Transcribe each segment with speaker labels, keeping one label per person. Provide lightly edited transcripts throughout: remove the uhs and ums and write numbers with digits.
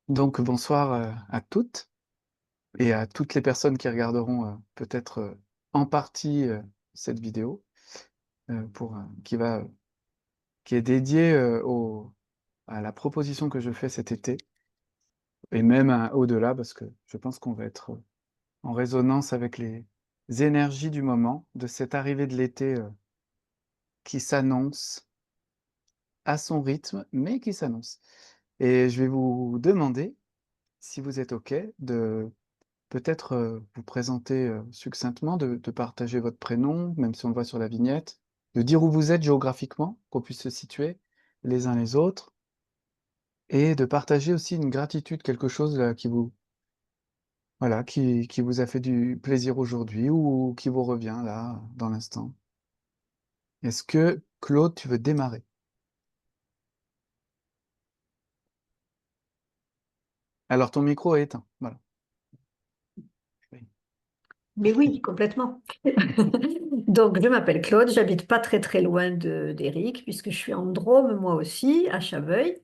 Speaker 1: Donc bonsoir à toutes et à toutes les personnes qui regarderont peut-être en partie cette vidéo pour, qui est dédiée à la proposition que je fais cet été et même au-delà parce que je pense qu'on va être en résonance avec les énergies du moment, de cette arrivée de l'été qui s'annonce à son rythme, mais qui s'annonce. Et je vais vous demander, si vous êtes OK, de peut-être, vous présenter, succinctement, de partager votre prénom, même si on le voit sur la vignette, de dire où vous êtes géographiquement, qu'on puisse se situer les uns les autres et de partager aussi une gratitude, quelque chose, qui vous voilà, qui vous a fait du plaisir aujourd'hui ou qui vous revient là, dans l'instant. Est-ce que Claude, tu veux démarrer? Alors ton micro est éteint, voilà. Oui.
Speaker 2: Mais oui, complètement. Donc, je m'appelle Claude, j'habite pas très très loin d'Éric, puisque je suis en Drôme moi aussi, à Chaveuil.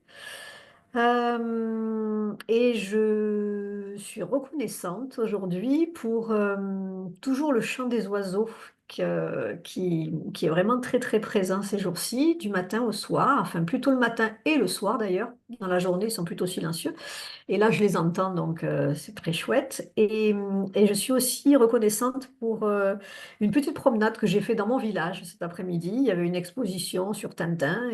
Speaker 2: Et je suis reconnaissante aujourd'hui pour toujours le chant des oiseaux qui est vraiment très très présent ces jours-ci, du matin au soir, enfin plutôt le matin et le soir d'ailleurs. Dans la journée, ils sont plutôt silencieux. Et là, je les entends, donc c'est très chouette. Et je suis aussi reconnaissante pour une petite promenade que j'ai fait dans mon village cet après-midi. Il y avait une exposition sur Tintin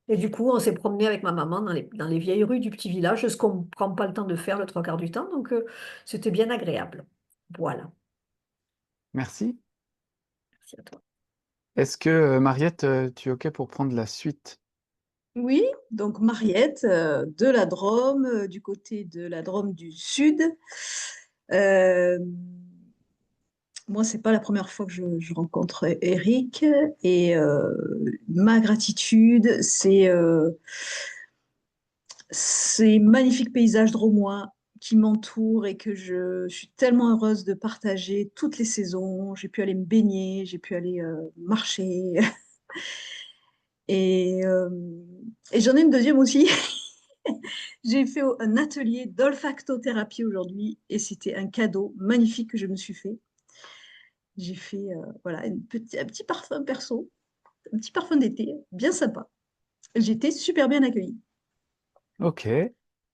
Speaker 2: et du coup, on s'est promené avec ma maman dans les vieilles rues du petit village, ce qu'on ne prend pas le temps de faire le trois quarts du temps. Donc, c'était bien agréable. Voilà.
Speaker 1: Merci.
Speaker 2: Merci à toi.
Speaker 1: Est-ce que, Mariette, tu es OK pour prendre la suite?
Speaker 3: Oui, donc Mariette, de la Drôme, du côté de la Drôme du Sud. Euh, Moi, c'est pas la première fois que je rencontre Eric et ma gratitude, c'est ces magnifiques paysages drômois qui m'entourent et que je suis tellement heureuse de partager toutes les saisons. J'ai pu aller me baigner, j'ai pu aller marcher et, euh, et j'en ai une deuxième aussi. J'ai fait un atelier d'olfactothérapie aujourd'hui et c'était un cadeau magnifique que je me suis fait. J'ai fait voilà, un petit parfum perso, un petit parfum d'été, bien sympa. J'étais super bien accueillie.
Speaker 1: OK,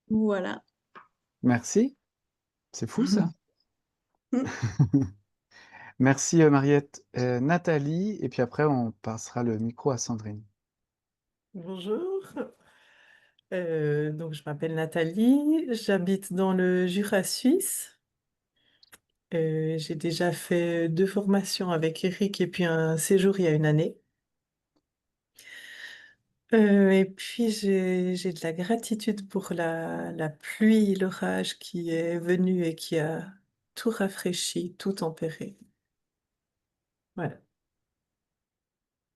Speaker 3: Voilà.
Speaker 1: merci. C'est fou ça. Merci, Mariette. Nathalie, et puis après, on passera le micro à Sandrine.
Speaker 4: Bonjour, donc je m'appelle Nathalie, j'habite dans le Jura suisse. J'ai déjà fait 2 formations avec Eric et puis un séjour il y a une année. Et puis j'ai de la gratitude pour la pluie, l'orage qui est venu et qui a tout rafraîchi, tout tempéré. Voilà.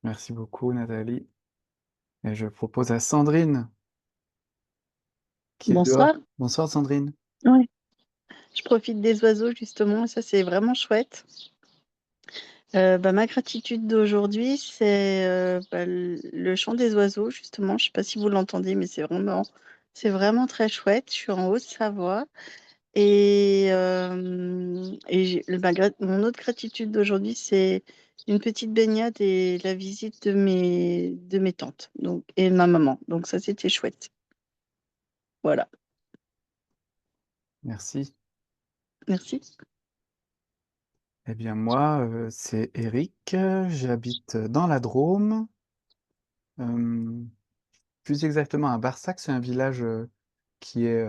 Speaker 1: Merci beaucoup, Nathalie. Et je propose à Sandrine, qui est dehors.
Speaker 5: Bonsoir.
Speaker 1: Bonsoir, Sandrine.
Speaker 5: Ouais. Je profite des oiseaux justement, et ça c'est vraiment chouette. Ma gratitude d'aujourd'hui, c'est le chant des oiseaux justement. Je sais pas si vous l'entendez, mais c'est vraiment très chouette. Je suis en Haute-Savoie et mon autre gratitude d'aujourd'hui, c'est une petite baignade et la visite de mes tantes donc, et de ma maman. Donc ça, c'était chouette. Voilà,
Speaker 1: Merci.
Speaker 5: merci.
Speaker 1: Eh bien, moi, c'est Eric. J'habite dans la Drôme, euh, plus exactement à Barsac. C'est un village qui est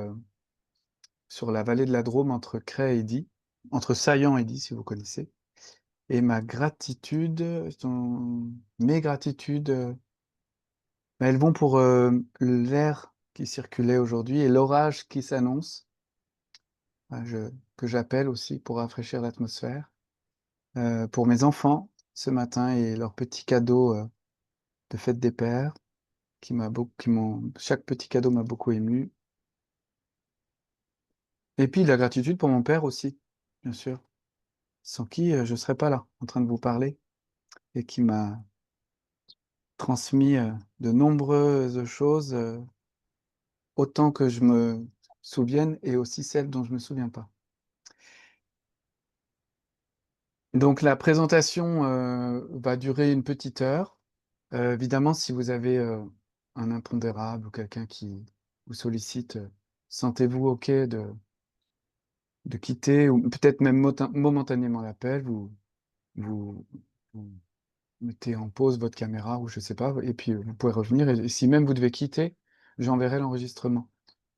Speaker 1: sur la vallée de la Drôme entre Cray et Die, entre Saillant et Die, si vous connaissez. Et ma gratitude, mes gratitudes, elles vont pour l'air qui circulait aujourd'hui et l'orage qui s'annonce, que j'appelle aussi pour rafraîchir l'atmosphère. Pour mes enfants ce matin et leur petit cadeau de fête des pères, chaque petit cadeau m'a beaucoup ému. Et puis la gratitude pour mon père aussi, bien sûr, sans qui je ne serais pas là, en train de vous parler, et qui m'a transmis de nombreuses choses autant que je me souvienne et aussi celles dont je me souviens pas. Donc la présentation va durer une petite heure. Évidemment, si vous avez un impondérable ou quelqu'un qui vous sollicite, sentez-vous OK de quitter ou peut-être même momentanément l'appel, vous, vous mettez en pause votre caméra ou je sais pas, et puis vous pouvez revenir. Et si même vous devez quitter, j'enverrai l'enregistrement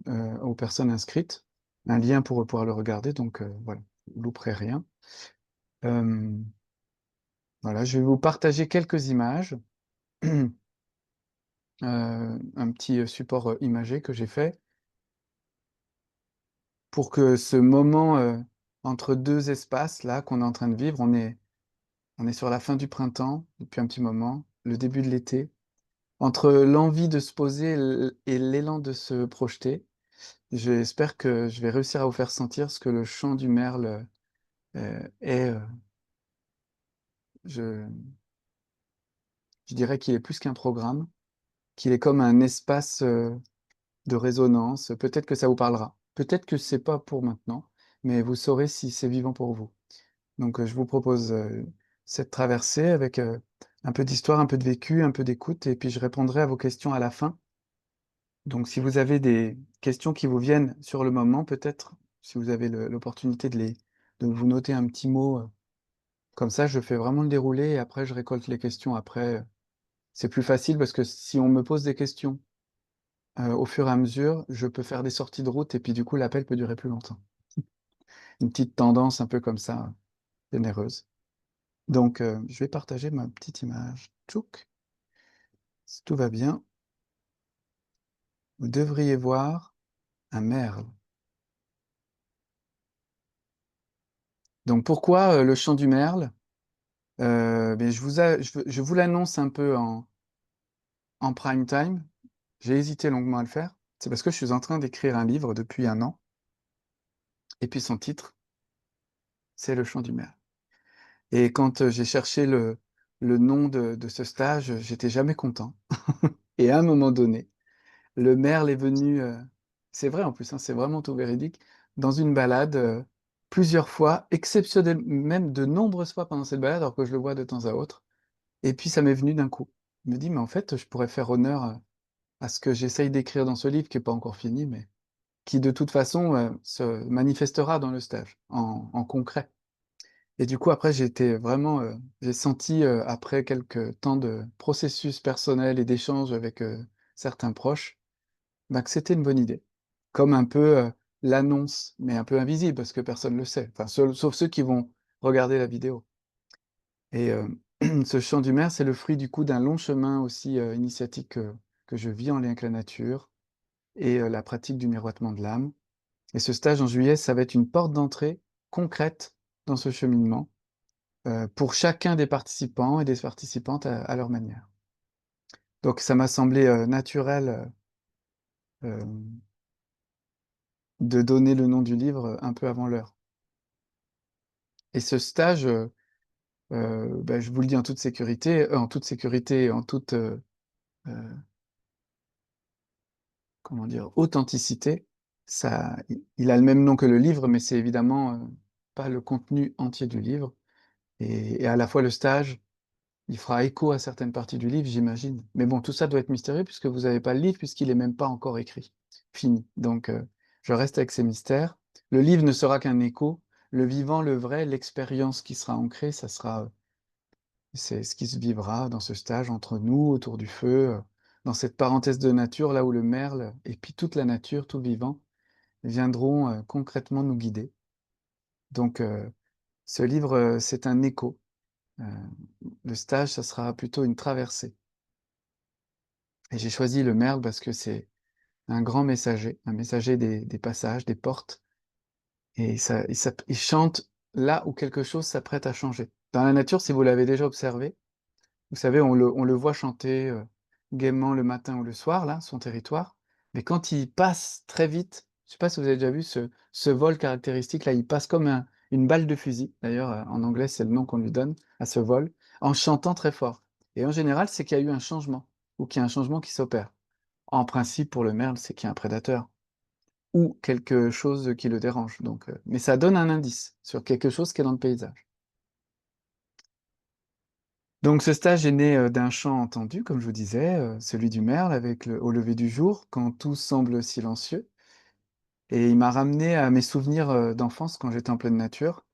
Speaker 1: aux personnes inscrites, un lien pour pouvoir le regarder. Donc voilà, vous louperez rien. Voilà, je vais vous partager quelques images, un petit support imagé que j'ai fait pour que ce moment entre deux espaces là qu'on est en train de vivre, on est sur la fin du printemps depuis un petit moment, le début de l'été, entre l'envie de se poser et l'élan de se projeter. J'espère que je vais réussir à vous faire sentir ce que le chant du merle est. Je, je dirais qu'il est plus qu'un programme, qu'il est comme un espace de résonance. Peut-être que ça vous parlera. Peut-être que c'est pas pour maintenant, mais vous saurez si c'est vivant pour vous. Donc je vous propose cette traversée avec un peu d'histoire, un peu de vécu, un peu d'écoute, et puis je répondrai à vos questions à la fin. Donc si vous avez des questions qui vous viennent sur le moment, peut-être, si vous avez l'opportunité de vous noter un petit mot, comme ça je fais vraiment le déroulé, et après je récolte les questions après. C'est plus facile parce que si on me pose des questions au fur et à mesure, je peux faire des sorties de route et puis du coup l'appel peut durer plus longtemps. Une petite tendance un peu comme ça, généreuse. Donc je vais partager ma petite image. Tchouk. Si tout va bien, vous devriez voir un merle. Donc pourquoi le chant du merle? Mais je vous l'annonce un peu en prime time. J'ai hésité longuement à le faire. C'est parce que je suis en train d'écrire un livre depuis un an. Et puis son titre, c'est Le chant du merle. Et quand j'ai cherché le nom de ce stage, j'étais jamais content. Et à un moment donné, le merle est venu, c'est vrai en plus, hein, c'est vraiment tout véridique, dans une balade plusieurs fois, exceptionnellement, même de nombreuses fois pendant cette balade, alors que je le vois de temps à autre. Et puis ça m'est venu d'un coup. Je me dis, mais en fait, je pourrais faire honneur à ce que j'essaye d'écrire dans ce livre, qui n'est pas encore fini, mais qui de toute façon se manifestera dans le stage, en concret. Et du coup, après, j'ai senti, après quelques temps de processus personnel et d'échanges avec certains proches, bah, que c'était une bonne idée. Comme un peu l'annonce, mais un peu invisible, parce que personne ne le sait. Enfin, sauf ceux qui vont regarder la vidéo. Et ce chant du maire, c'est le fruit du coup d'un long chemin aussi initiatique que je vis en lien avec la nature et la pratique du miroitement de l'âme. Et ce stage en juillet, ça va être une porte d'entrée concrète dans ce cheminement pour chacun des participants et des participantes à leur manière. Donc ça m'a semblé naturel de donner le nom du livre un peu avant l'heure. Et ce stage, ben, je vous le dis en toute comment dire, authenticité, il a le même nom que le livre, mais c'est évidemment pas le contenu entier du livre. Et à la fois le stage, il fera écho à certaines parties du livre, j'imagine. Mais bon, tout ça doit être mystérieux puisque vous n'avez pas le livre, puisqu'il n'est même pas encore écrit, fini. Donc, je reste avec ces mystères. Le livre ne sera qu'un écho. Le vivant, le vrai, l'expérience qui sera ancrée, c'est ce qui se vivra dans ce stage entre nous, autour du feu, dans cette parenthèse de nature, là où le merle et puis toute la nature, tout vivant, viendront concrètement nous guider. Donc, ce livre, c'est un écho. Euh, le stage, ça sera plutôt une traversée. Et j'ai choisi le merle parce que c'est un grand messager, un messager des passages, des portes. Et il chante là où quelque chose s'apprête à changer. Dans la nature, si vous l'avez déjà observé, vous savez, on le voit chanter gaiement le matin ou le soir, là, son territoire. Mais quand il passe très vite, je ne sais pas si vous avez déjà vu ce vol caractéristique, là, il passe comme une balle de fusil. D'ailleurs, en anglais, c'est le nom qu'on lui donne à ce vol, en chantant très fort. Et en général, c'est qu'il y a eu un changement, ou qu'il y a un changement qui s'opère. En principe, pour le merle, c'est qu'il y a un prédateur ou quelque chose qui le dérange. Donc, mais ça donne un indice sur quelque chose qui est dans le paysage. Donc ce stage est né d'un chant entendu, comme je vous disais, celui du merle, au lever du jour, quand tout semble silencieux. Et il m'a ramené à mes souvenirs d'enfance quand j'étais en pleine nature,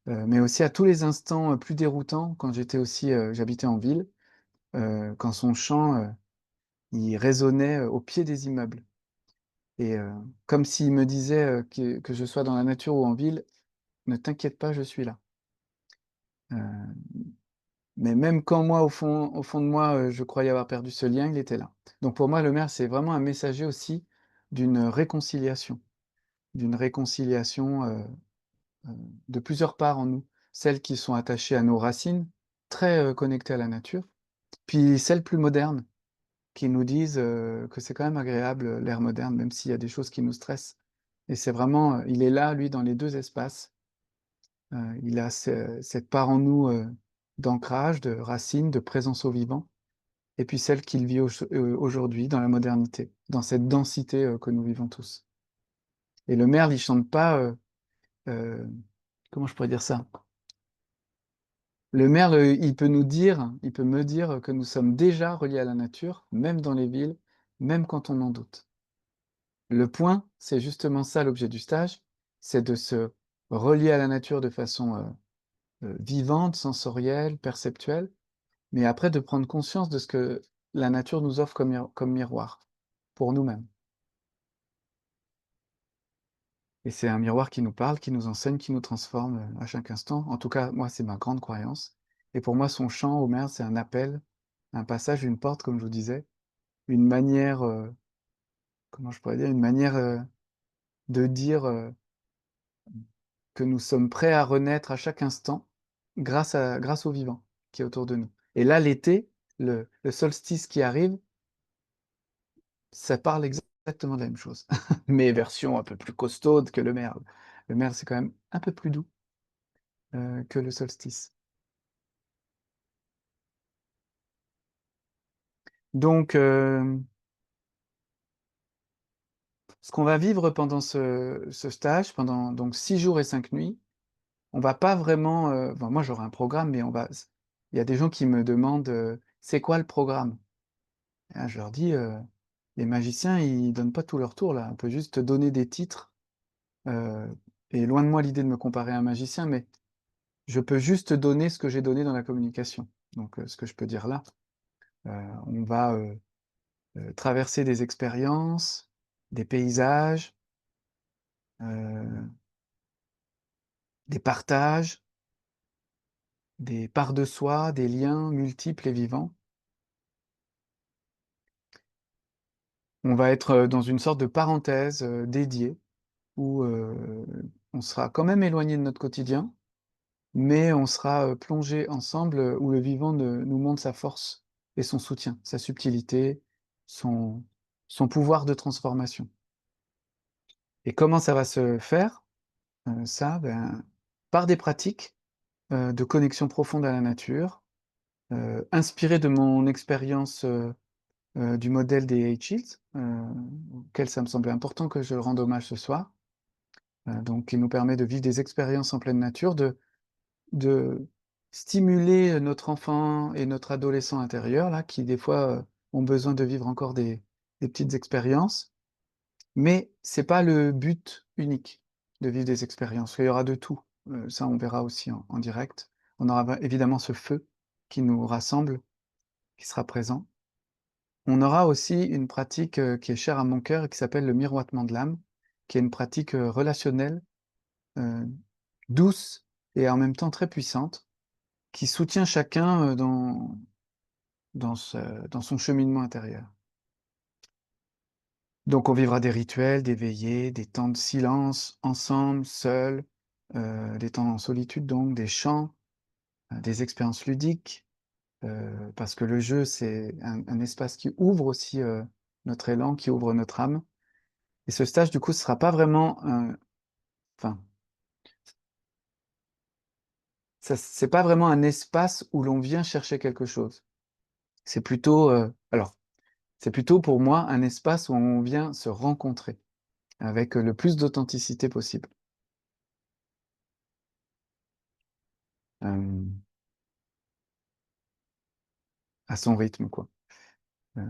Speaker 1: mais aussi à tous les instants plus déroutants quand j'habitais en ville, quand son chant il résonnait au pied des immeubles. Et comme s'il me disait que je sois dans la nature ou en ville, ne t'inquiète pas, je suis là. Mais même quand moi, au fond de moi, je croyais avoir perdu ce lien, il était là. Donc pour moi, le merle, c'est vraiment un messager aussi d'une réconciliation, d'une réconciliation de plusieurs parts en nous. Celles qui sont attachées à nos racines, très connectées à la nature, puis celles plus modernes, qui nous disent que c'est quand même agréable, l'ère moderne, même s'il y a des choses qui nous stressent. Et c'est vraiment, il est là, lui, dans les deux espaces. Il a cette part en nous d'ancrage, de racine, de présence au vivant, et puis celle qu'il vit aujourd'hui dans la modernité, dans cette densité que nous vivons tous. Et le merle, il chante pas, euh, comment je pourrais dire ça? Le merle, il peut il peut me dire que nous sommes déjà reliés à la nature, même dans les villes, même quand on en doute. Le point, c'est justement ça l'objet du stage, c'est de se relier à la nature de façon vivante, sensorielle, perceptuelle, mais après de prendre conscience de ce que la nature nous offre comme miroir, pour nous-mêmes. Et c'est un miroir qui nous parle, qui nous enseigne, qui nous transforme à chaque instant. En tout cas, moi, c'est ma grande croyance. Et pour moi, son chant, Homer, c'est un appel, un passage, une porte, comme je vous disais, une manière, comment je pourrais dire, une manière de dire que nous sommes prêts à renaître à chaque instant grâce au vivant qui est autour de nous. Et là, l'été, le solstice qui arrive, ça parle exactement de la même chose, mais version un peu plus costaude que le merle. Le merle, c'est quand même un peu plus doux que le solstice. Donc, ce qu'on va vivre pendant ce stage, pendant donc 6 jours et 5 nuits, on va pas vraiment, enfin, moi j'aurai un programme, mais il y a des gens qui me demandent, c'est quoi le programme? Et là, je leur dis, les magiciens, ils donnent pas tout leur tour là, on peut juste donner des titres, heu, et loin de moi l'idée de me comparer à un magicien, mais je peux juste donner ce que j'ai donné dans la communication. Donc, ce que je peux dire là, on va, traverser des expériences, des paysages, heu, des partages, des parts de soi, des liens multiples et vivants. On va être, dans une sorte de parenthèse, dédiée où, on sera quand même éloigné de notre quotidien, mais on sera, plongés ensemble, où le vivant nous montre sa force et son soutien, sa subtilité, son son pouvoir de transformation. Et comment ça va se faire? Ça, ben, par des pratiques, de connexion profonde à la nature, inspirées de mon expérience, du modèle des Eight Shields, auquel ça me semblait important que je rende hommage ce soir. Donc qui nous permet de vivre des expériences en pleine nature, de stimuler notre enfant et notre adolescent intérieur là, qui des fois, ont besoin de vivre encore des petites expériences. Mais c'est pas le but unique de vivre des expériences. Il y aura de tout, ça on verra aussi en direct. On aura évidemment ce feu qui nous rassemble, qui sera présent. On aura aussi une pratique, qui est chère à mon cœur et qui s'appelle le miroitement de l'âme, qui est une pratique, relationnelle, heu, douce et en même temps très puissante, qui soutient chacun, dans son cheminement intérieur. Donc on vivra des rituels, des veillées, des temps de silence ensemble, seuls, des temps en solitude donc, des chants, des expériences ludiques, parce que le jeu, c'est un espace qui ouvre aussi, notre élan, qui ouvre notre âme. Et ce stage, du coup, ce sera pas vraiment un enfin, ça c'est pas vraiment un espace où l'on vient chercher quelque chose. C'est plutôt, alors C'est plutôt pour moi un espace où on vient se rencontrer avec le plus d'authenticité possible. À son rythme, quoi. Euh,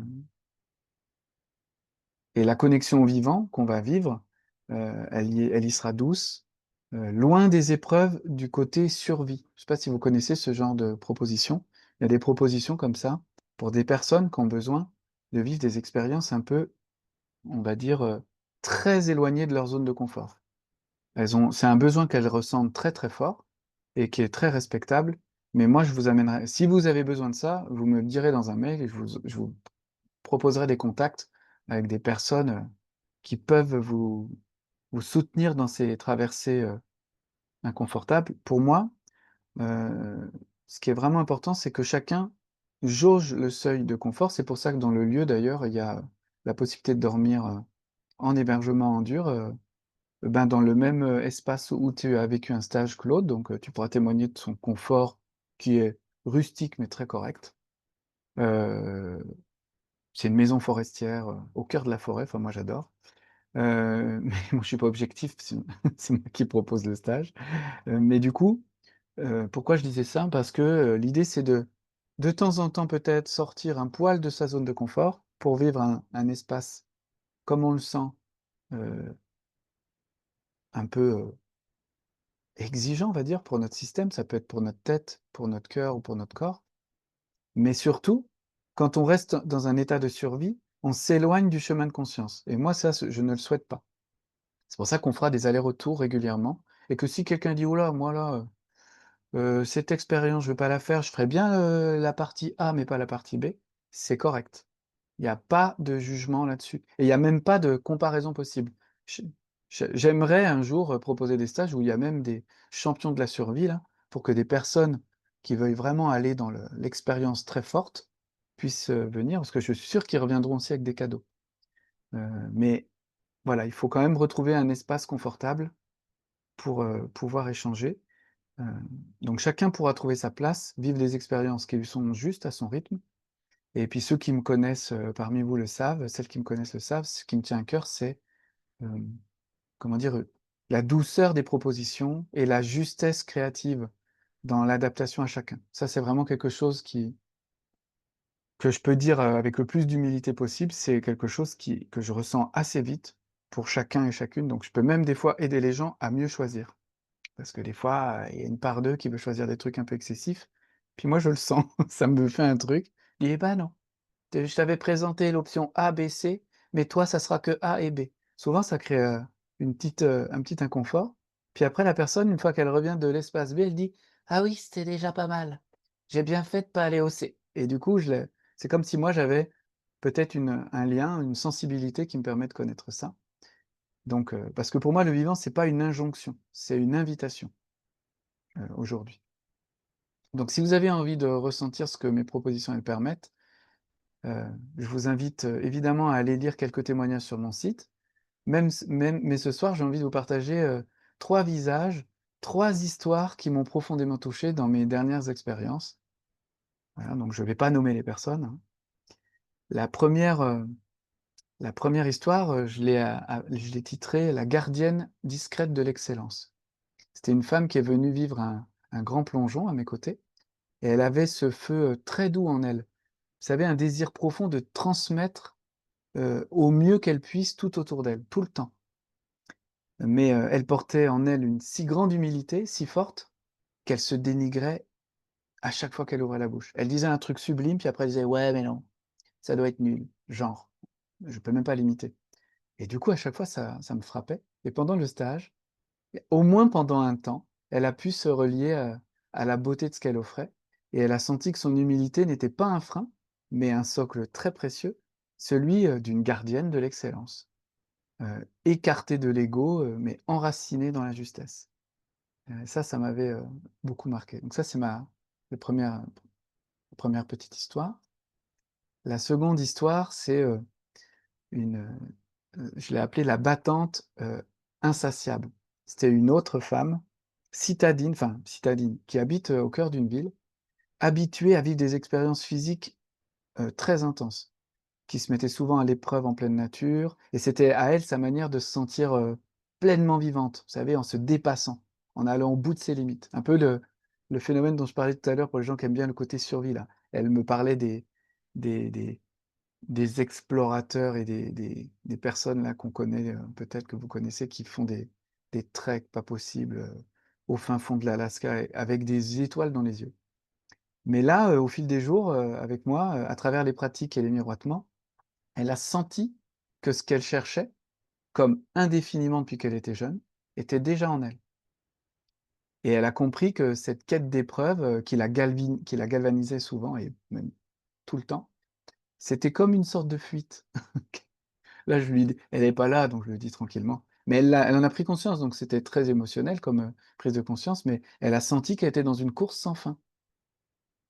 Speaker 1: Et la connexion au vivant qu'on va vivre, elle y sera douce, loin des épreuves du côté survie. Je ne sais pas si vous connaissez ce genre de proposition. Il y a des propositions comme ça pour des personnes qui ont besoin de vivre des expériences un peu, on va dire, très éloignées de leur zone de confort. C'est un besoin qu'elles ressentent très très fort et qui est très respectable. Mais moi, je vous amènerai. Si vous avez besoin de ça, vous me le direz dans un mail et je vous proposerai des contacts avec des personnes qui peuvent vous soutenir dans ces traversées inconfortables. Pour moi, ce qui est vraiment important, c'est que chacun jauge le seuil de confort. C'est pour ça que dans le lieu, d'ailleurs, il y a la possibilité de dormir en hébergement en dur, ben, dans le même espace où tu as vécu un stage, Claude. Donc, tu pourras témoigner de son confort qui est rustique mais très correct. C'est une maison forestière au cœur de la forêt. Enfin, moi, j'adore. Mais moi, je suis pas objectif, c'est moi qui propose le stage. Mais du coup, pourquoi je disais ça? Parce que l'idée, c'est de temps en temps, peut-être sortir un poil de sa zone de confort pour vivre un espace comme on le sent, euh, un peu exigeant, on va dire, pour notre système. Ça peut être pour notre tête, pour notre cœur ou pour notre corps. Mais surtout, quand on reste dans un état de survie, on s'éloigne du chemin de conscience. Et moi, ça, je ne le souhaite pas. C'est pour ça qu'on fera des allers-retours régulièrement. Et que si quelqu'un dit, oula, moi là, cette expérience, je ne veux pas la faire, je ferai bien la partie A, mais pas la partie B, c'est correct. Il n'y a pas de jugement là-dessus. Et il n'y a même pas de comparaison possible. J- J'aimerais un jour proposer des stages où il y a même des champions de la survie, là, pour que des personnes qui veuillent vraiment aller dans l'expérience très forte puissent venir, parce que je suis sûr qu'ils reviendront aussi avec des cadeaux. Mais voilà, il faut quand même retrouver un espace confortable pour pouvoir échanger. Euh, donc chacun pourra trouver sa place, vivre des expériences qui lui sont justes à son rythme. Et puis ceux qui me connaissent parmi vous le savent, celles qui me connaissent le savent, ce qui me tient à cœur, c'est, euh, comment dire, la douceur des propositions et la justesse créative dans l'adaptation à chacun. Ça, c'est vraiment quelque chose que je peux dire avec le plus d'humilité possible, c'est quelque chose que je ressens assez vite pour chacun et chacune. Donc je peux même des fois aider les gens à mieux choisir. Parce que des fois, il y a une part d'eux qui veut choisir des trucs un peu excessifs. Puis moi, je le sens, ça me fait un truc. Je dis, eh ben non, je t'avais présenté l'option A, B, C, mais toi, ça sera que A et B. Souvent, ça crée un petit inconfort. Puis après, la personne, une fois qu'elle revient de l'espace B, elle dit, ah oui, c'était déjà pas mal. J'ai bien fait de pas aller au C. Et du coup, c'est comme si moi, j'avais peut-être un lien, une sensibilité qui me permet de connaître ça. Donc, parce que pour moi, le vivant, c'est pas une injonction, c'est une invitation aujourd'hui. Donc, si vous avez envie de ressentir ce que mes propositions elles permettent, je vous invite évidemment à aller lire quelques témoignages sur mon site. Mais ce soir, j'ai envie de vous partager 3 visages, 3 histoires qui m'ont profondément touché dans mes dernières expériences. Voilà, donc je ne vais pas nommer les personnes, hein. La première, la première histoire, je l'ai titrée «La gardienne discrète de l'excellence». C'était une femme qui est venue vivre un grand plongeon à mes côtés, et elle avait ce feu très doux en elle. Vous savez, un désir profond de transmettre au mieux qu'elle puisse tout autour d'elle, tout le temps. Mais elle portait en elle une si grande humilité, si forte, qu'elle se dénigrait à chaque fois qu'elle ouvrait la bouche. Elle disait un truc sublime, puis après elle disait ouais, mais non, ça doit être nul, genre, je peux même pas l'imiter. Et du coup, à chaque fois, ça me frappait. Et pendant le stage, au moins pendant un temps, elle a pu se relier à la beauté de ce qu'elle offrait, et elle a senti que son humilité n'était pas un frein, mais un socle très précieux, celui d'une gardienne de l'excellence, écartée de l'ego, mais enracinée dans la justesse. Ça m'avait beaucoup marqué. Donc ça, c'est la première petite histoire. La seconde histoire, c'est je l'ai appelée la battante insatiable. C'était une autre femme, citadine, qui habite au cœur d'une ville, habituée à vivre des expériences physiques très intenses. qui se mettait souvent à l'épreuve en pleine nature et c'était à elle sa manière de se sentir, pleinement vivante, vous savez, en se dépassant, en allant au bout de ses limites. Un peu le phénomène dont je parlais tout à l'heure pour les gens qui aiment bien le côté survie là. Elle me parlait des des des explorateurs et des personnes là qu'on connaît, peut-être que vous connaissez, qui font des treks pas possibles, au fin fond de l'Alaska et avec des étoiles dans les yeux. Mais là, au fil des jours, avec moi, à travers les pratiques et les miroitements, elle a senti que ce qu'elle cherchait, comme indéfiniment depuis qu'elle était jeune, était déjà en elle. Et elle a compris que cette quête d'épreuve, qui la galvanisait souvent et même tout le temps, c'était comme une sorte de fuite. Là, je lui dis elle est pas là, donc je lui dis tranquillement. Mais elle en a pris conscience, donc c'était très émotionnel comme, prise de conscience, mais elle a senti qu'elle était dans une course sans fin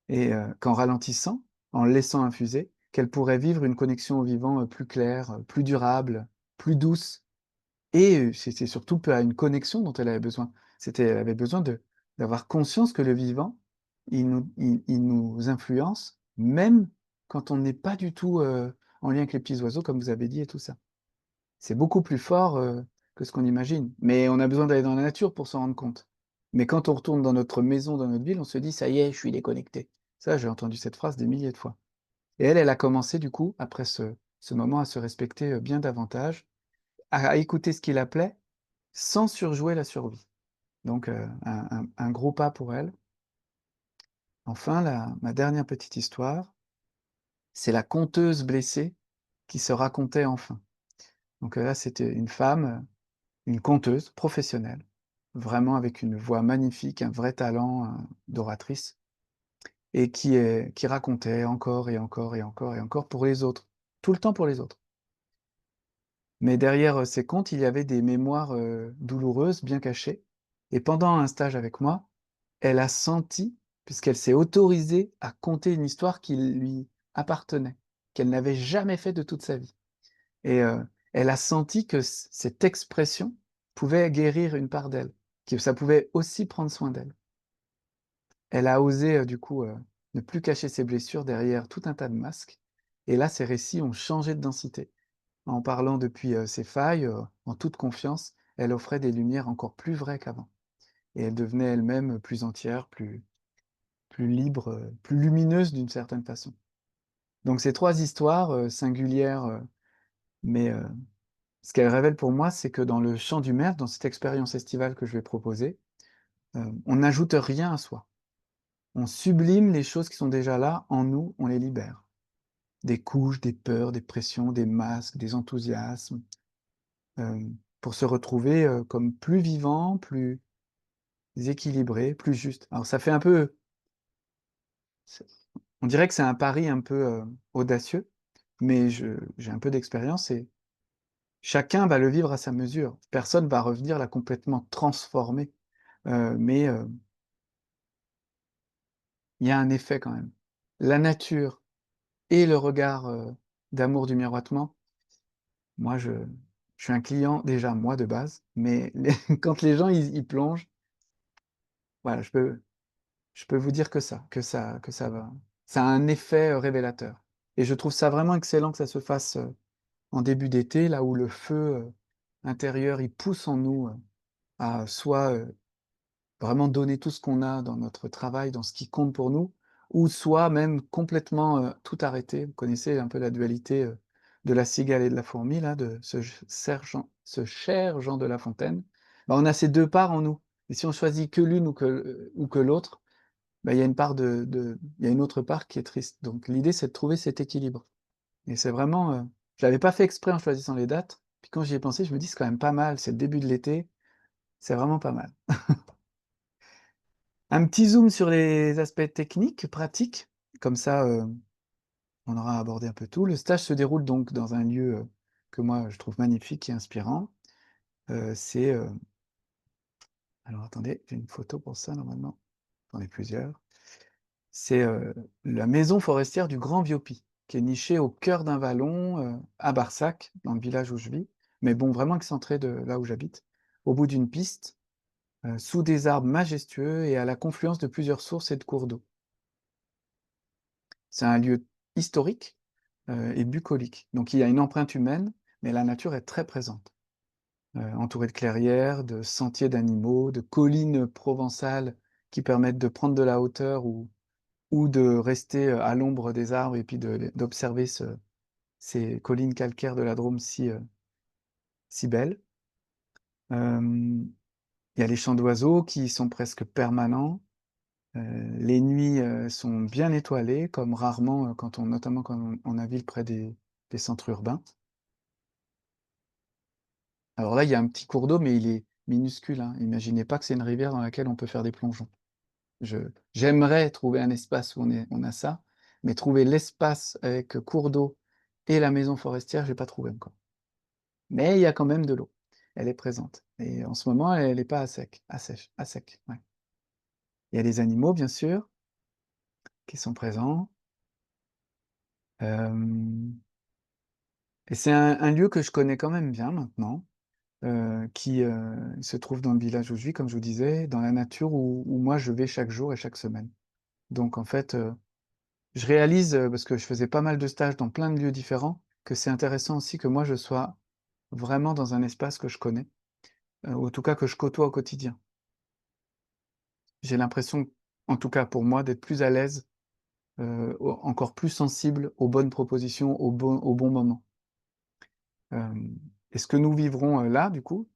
Speaker 1: et qu'en ralentissant, en laissant infuser, qu'elle pourrait vivre une connexion au vivant, plus claire, plus durable, plus douce et c'était surtout pas une connexion dont elle avait besoin. Elle avait besoin d'avoir conscience que le vivant, il nous influence, même quand on n'est pas du tout, en lien avec les petits oiseaux, comme vous avez dit et tout ça. C'est beaucoup plus fort, que ce qu'on imagine. Mais on a besoin d'aller dans la nature pour s'en rendre compte. Mais quand on retourne dans notre maison, dans notre ville, on se dit: «Ça y est, je suis déconnecté». Ça, j'ai entendu cette phrase des milliers de fois. Et elle, elle a commencé du coup, après ce moment, à se respecter, bien davantage, à écouter ce qui l'appelait, sans surjouer la survie. Donc, un gros pas pour elle. Enfin, ma dernière petite histoire, c'est la conteuse blessée qui se racontait enfin. Donc, là, c'était une femme, une conteuse professionnelle, vraiment avec une voix magnifique, un vrai talent, d'oratrice et qui racontait encore et encore et encore et encore pour les autres, tout le temps pour les autres. Mais derrière, ces contes, il y avait des mémoires, douloureuses, bien cachées et pendant un stage avec moi, elle a senti, puisqu'elle s'est autorisée à conter une histoire qui lui appartenait, qu'elle n'avait jamais fait de toute sa vie et elle a senti que cette expression pouvait guérir une part d'elle, que ça pouvait aussi prendre soin d'elle. Elle a osé, du coup, ne plus cacher ses blessures derrière tout un tas de masques et là, ses récits ont changé de densité. En parlant depuis, ses failles, en toute confiance, elle offrait des lumières encore plus vraies qu'avant et elle devenait elle-même plus entière, plus libre, plus lumineuse d'une certaine façon. Donc ces 3 histoires, singulières, mais ce qu'elles révèlent pour moi, c'est que dans le chant du maire, dans cette expérience estivale que je vais proposer, on n'ajoute rien à soi. On sublime les choses qui sont déjà là, en nous, on les libère. Des couches, des peurs, des pressions, des masques, des enthousiasmes, pour se retrouver, comme plus vivant, plus équilibré, plus juste. Alors ça fait un peu c'est on dirait que c'est un pari un peu, audacieux, mais j'ai un peu d'expérience et chacun va le vivre à sa mesure. Personne va revenir là complètement transformé, mais il y a un effet quand même. La nature et le regard, d'amour du miroitement, moi je suis un client déjà moi de base, mais les quand les gens y plongent, voilà, je peux vous dire que ça va ça a un effet, révélateur et je trouve ça vraiment excellent que ça se fasse, en début d'été, là où le feu, intérieur, il pousse en nous, à soit, vraiment donner tout ce qu'on a dans notre travail, dans ce qui compte pour nous, ou soit même complètement, tout arrêter. Vous connaissez un peu la dualité, de la cigale et de la fourmi là, de ce cher Jean de La Fontaine. Bah, on a ces 2 parts en nous et si on choisit que l'une ou que l'autre, bah, il y a une part il y a une autre part qui est triste. Donc l'idée, c'est de trouver cet équilibre et c'est vraiment, je l'avais pas fait exprès en choisissant les dates, puis quand j'y ai pensé, je me dis: «C'est quand même pas mal, c'est le début de l'été, c'est vraiment pas mal». Un petit zoom sur les aspects techniques, pratiques, comme ça, on aura abordé un peu tout. Le stage se déroule donc dans un lieu, que moi je trouve magnifique et inspirant. C'est, alors attendez, j'ai une photo pour ça normalement, j'en ai plusieurs. C'est, la maison forestière du Grand Viopi, qui est nichée au cœur d'un vallon, à Barsac, dans le village où je vis, mais bon, vraiment excentré de là où j'habite, au bout d'une piste, sous des arbres majestueux et à la confluence de plusieurs sources et de cours d'eau. C'est un lieu historique, et bucolique. Donc il y a une empreinte humaine, mais la nature est très présente. Entourée de clairières, de sentiers d'animaux, de collines provençales qui permettent de prendre de la hauteur ou de rester à l'ombre des arbres et puis d'observer ces collines calcaires de la Drôme si belles. Il y a les chants d'oiseaux qui sont presque permanents. Les nuits sont bien étoilées, comme rarement, notamment quand on navigue près des centres urbains. Alors là, il y a un petit cours d'eau, mais il est minuscule, hein. Imaginez pas que c'est une rivière dans laquelle on peut faire des plongeons. J'aimerais trouver un espace où on a ça, mais trouver l'espace avec cours d'eau et la maison forestière, j'ai pas trouvé encore. Mais il y a quand même de l'eau. Elle est présente. Et en ce moment, elle n'est pas à sec, à sec. Ouais. Il y a les animaux, bien sûr, qui sont présents. Et c'est un lieu que je connais quand même bien maintenant, qui se trouve dans le village où je vis, comme je vous disais, dans la nature où moi je vais chaque jour et chaque semaine. Donc en fait, je réalise, parce que je faisais pas mal de stages dans plein de lieux différents, que c'est intéressant aussi que moi je sois vraiment dans un espace que je connais, ou en tout cas que je côtoie au quotidien. J'ai l'impression, en tout cas pour moi, d'être plus à l'aise, encore plus sensible aux bonnes propositions, au bon moment. Et ce que nous vivrons là, du coup,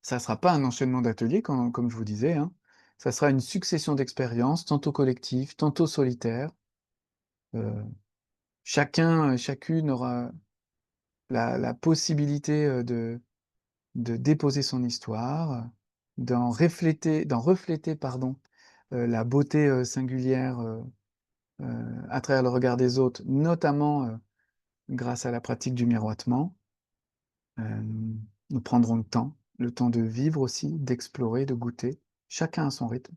Speaker 1: ça ne sera pas un enchaînement d'ateliers, comme je vous disais, hein. Ça sera une succession d'expériences, tantôt collectives, tantôt solitaires. Chacune aura la possibilité de déposer son histoire, d'en refléter, pardon, la beauté singulière à travers le regard des autres, notamment grâce à la pratique du miroitement. Nous prendrons le temps de vivre aussi, d'explorer, de goûter, chacun à son rythme.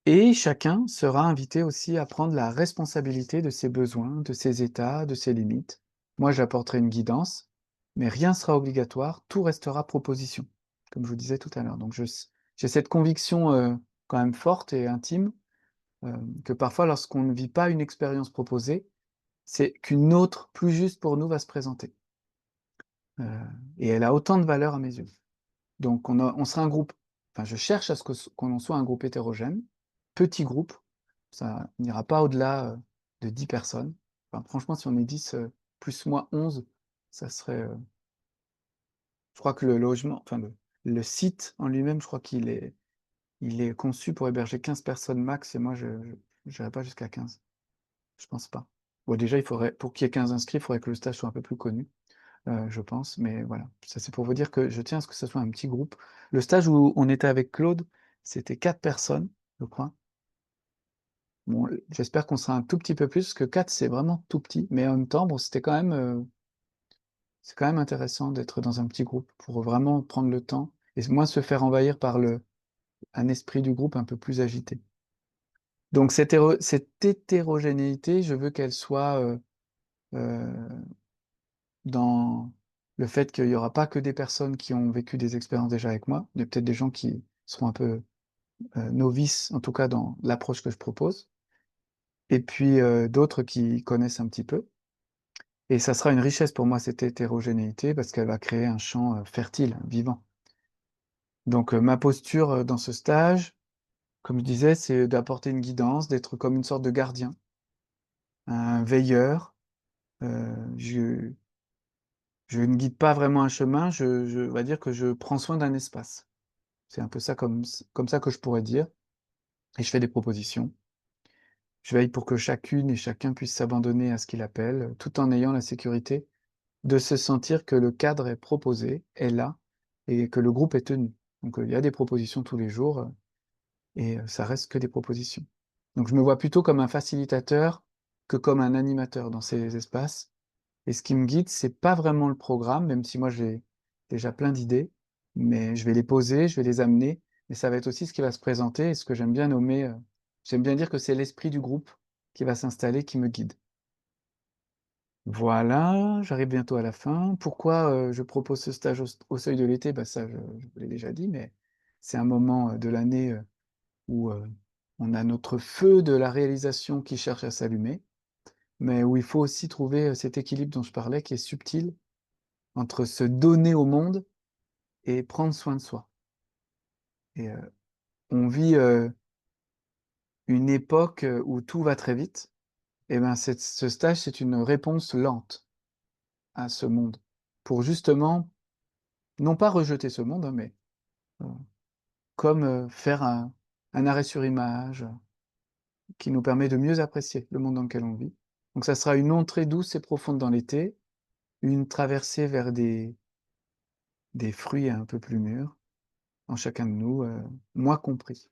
Speaker 1: Et chacun sera invité aussi à prendre la responsabilité de ses besoins, de ses états, de ses limites. Moi, j'apporterai une guidance, mais rien ne sera obligatoire, tout restera proposition, comme je vous disais tout à l'heure. Donc j'ai cette conviction quand même forte et intime que parfois, lorsqu'on ne vit pas une expérience proposée, c'est qu'une autre, plus juste pour nous, va se présenter. Et elle a autant de valeur à mes yeux. Donc on sera un groupe, enfin je cherche à ce qu'on soit un groupe hétérogène, petit groupe, ça n'ira pas au-delà de 10 personnes. Enfin, franchement, si on est 10, plus moi 11, ça serait... je crois que le logement, enfin le site en lui-même, je crois il est conçu pour héberger 15 personnes max, et moi je n'irai pas jusqu'à 15. Je pense pas. Bon, déjà, pour qu'il y ait 15 inscrits, il faudrait que le stage soit un peu plus connu. Je pense, mais voilà. Ça, c'est pour vous dire que je tiens à ce que ce soit un petit groupe. Le stage où on était avec Claude, c'était 4 personnes, je crois. Bon, j'espère qu'on sera un tout petit peu plus, parce que 4, c'est vraiment tout petit, mais en même temps, bon, c'est quand même intéressant d'être dans un petit groupe pour vraiment prendre le temps et moins se faire envahir par un esprit du groupe un peu plus agité. Donc cette hétérogénéité, je veux qu'elle soit euh, dans le fait qu'il n'y aura pas que des personnes qui ont vécu des expériences déjà avec moi, mais peut-être des gens qui seront un peu novices, en tout cas dans l'approche que je propose, et puis d'autres qui connaissent un petit peu. Et ça sera une richesse pour moi, cette hétérogénéité, parce qu'elle va créer un champ fertile, vivant. Donc ma posture dans ce stage, comme je disais, c'est d'apporter une guidance, d'être comme une sorte de gardien, un veilleur. Je ne guide pas vraiment un chemin, je va dire que je prends soin d'un espace. C'est un peu ça comme ça que je pourrais dire, et je fais des propositions. Je veille pour que chacune et chacun puisse s'abandonner à ce qu'il appelle, tout en ayant la sécurité de se sentir que le cadre est proposé, est là, et que le groupe est tenu. Donc il y a des propositions tous les jours, et ça reste que des propositions. Donc je me vois plutôt comme un facilitateur que comme un animateur dans ces espaces. Et ce qui me guide, c'est pas vraiment le programme, même si moi j'ai déjà plein d'idées, mais je vais les poser, je vais les amener, mais ça va être aussi ce qui va se présenter, et ce que j'aime bien nommer, j'aime bien dire que c'est l'esprit du groupe qui va s'installer, qui me guide. Voilà, j'arrive bientôt à la fin. Pourquoi je propose ce stage au seuil de l'été? Bah, ça, je vous l'ai déjà dit, mais c'est un moment de l'année où on a notre feu de la réalisation qui cherche à s'allumer. mais où il faut aussi trouver cet équilibre dont je parlais, qui est subtil, entre se donner au monde et prendre soin de soi. Et on vit une époque où tout va très vite. Et ben ce stage, c'est une réponse lente à ce monde, pour justement, non pas rejeter ce monde, hein, mais comme faire un arrêt sur image qui nous permet de mieux apprécier le monde dans lequel on vit. Donc ça sera une entrée douce et profonde dans l'été, une traversée vers des fruits un peu plus mûrs en chacun de nous, moi compris.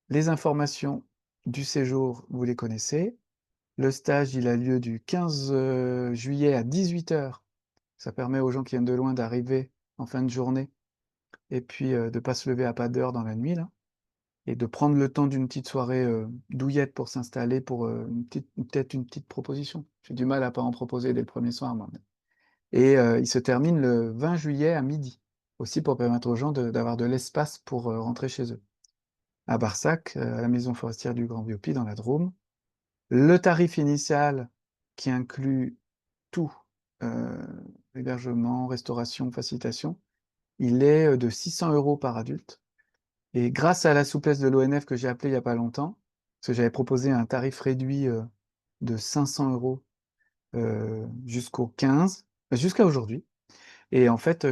Speaker 1: Les informations du séjour, vous les connaissez. Le stage, il a lieu du 15 juillet à 18h. Ça permet aux gens qui viennent de loin d'arriver en fin de journée et puis de ne pas se lever à pas d'heure dans la nuit, là, et de prendre le temps d'une petite soirée douillette pour s'installer pour peut-être une petite proposition. J'ai du mal à pas en proposer dès le premier soir, moi. Et il se termine le 20 juillet à midi, aussi pour permettre aux gens d'avoir de l'espace pour rentrer chez eux. À Barsac, à la maison forestière du Grand Biopi, dans la Drôme. Le tarif initial, qui inclut tout, hébergement, restauration, facilitation, il est de 600 € par adulte. Et grâce à la souplesse de l'ONF que j'ai appelé il n'y a pas longtemps, parce que j'avais proposé un tarif réduit de 500 € jusqu'au 15, jusqu'à aujourd'hui. Et en fait,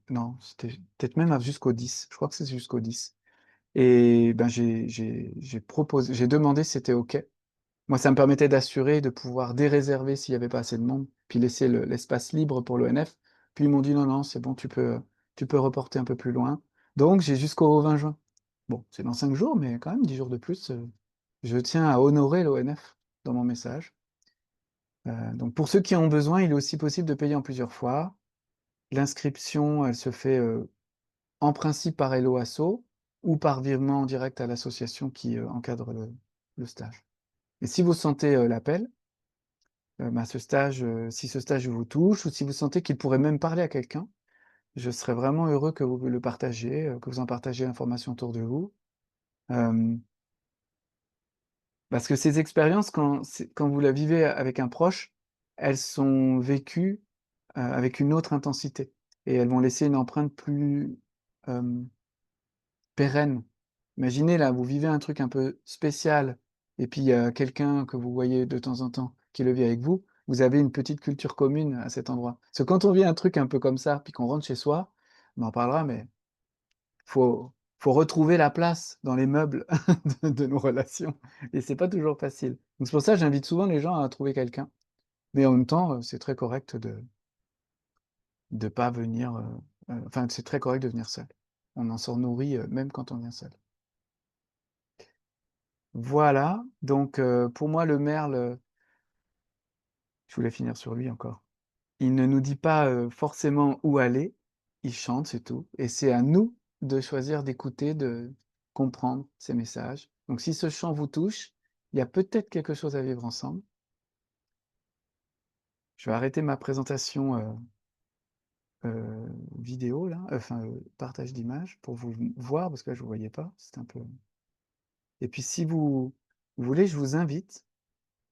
Speaker 1: non, c'était peut-être même jusqu'au 10. Je crois que c'est jusqu'au 10. Et ben j'ai demandé si c'était OK. Moi, ça me permettait d'assurer de pouvoir déréserver s'il n'y avait pas assez de monde, puis laisser l'espace libre pour l'ONF. Puis ils m'ont dit non, non, c'est bon, tu peux reporter un peu plus loin. Donc j'ai jusqu'au 20 juin. Bon, c'est dans 5 jours, mais quand même 10 jours de plus. Je tiens à honorer l'ONF dans mon message. Donc pour ceux qui en ont besoin, il est aussi possible de payer en plusieurs fois. L'inscription, elle se fait en principe par Hello Asso ou par virement en direct à l'association qui encadre le stage. Et si vous sentez l'appel, bah, si ce stage vous touche ou si vous sentez qu'il pourrait même parler à quelqu'un, je serais vraiment heureux que vous le partagiez, que vous en partagiez l'information autour de vous. Parce que ces expériences, quand vous la vivez avec un proche, elles sont vécues avec une autre intensité et elles vont laisser une empreinte plus pérenne. Imaginez là, vous vivez un truc un peu spécial et puis il y a quelqu'un que vous voyez de temps en temps qui le vit avec vous, vous avez une petite culture commune à cet endroit. Parce que quand on vit un truc un peu comme ça, puis qu'on rentre chez soi, on en parlera, mais faut, faut retrouver la place dans les meubles de nos relations. Et c'est pas toujours facile. Donc c'est pour ça que j'invite souvent les gens à trouver quelqu'un. Mais en même temps, c'est très correct de pas venir. Enfin, c'est très correct de venir seul. On en sort nourri même quand on vient seul. Voilà. Donc pour moi, le merle, je voulais finir sur lui encore. Il ne nous dit pas forcément où aller. Il chante, c'est tout. Et c'est à nous de choisir d'écouter, de comprendre ces messages. Donc si ce chant vous touche, il y a peut-être quelque chose à vivre ensemble. Je vais arrêter ma présentation vidéo, là, enfin partage d'image, pour vous voir, parce que là, je ne vous voyais pas. C'est un peu... Et puis si vous voulez, je vous invite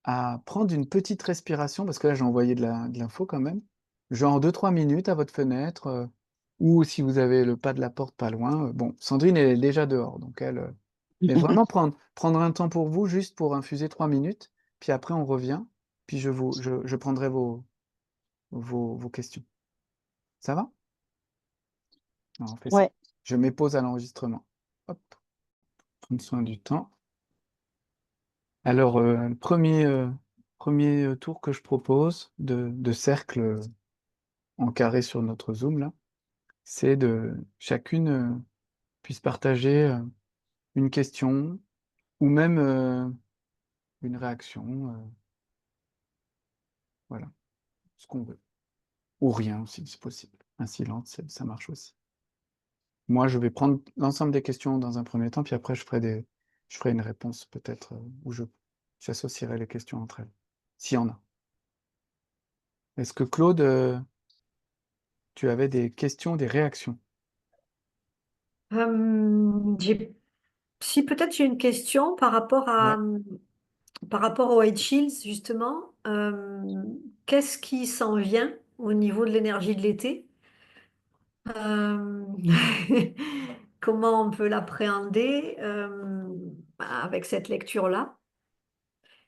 Speaker 1: à prendre une petite respiration, parce que là, j'ai envoyé de l'info quand même, genre 2-3 minutes à votre fenêtre, ou si vous avez le pas de la porte pas loin. Bon, Sandrine, elle est déjà dehors, donc elle... mais vraiment prendre un temps pour vous, juste pour infuser 3 minutes, puis après on revient, puis je prendrai vos questions. Ça va? Alors, on fait ça.
Speaker 5: Ouais.
Speaker 1: Je mets pause à l'enregistrement. Hop, prendre soin du temps. Alors, le premier tour que je propose de cercle en carré sur notre Zoom, là, c'est de chacune puisse partager une question ou même une réaction, voilà, ce qu'on veut. Ou rien aussi, c'est possible. Un silence, ça marche aussi. Moi, je vais prendre l'ensemble des questions dans un premier temps, puis après, je ferai une réponse peut-être où j'associerai les questions entre elles, s'il y en a. Est-ce que Claude, tu avais des questions, des réactions?
Speaker 2: Si peut-être j'ai une question par rapport
Speaker 1: Ouais.
Speaker 2: par rapport au White Shields, justement, qu'est-ce qui s'en vient au niveau de l'énergie de l'été? Euh, Comment on peut l'appréhender avec cette lecture-là?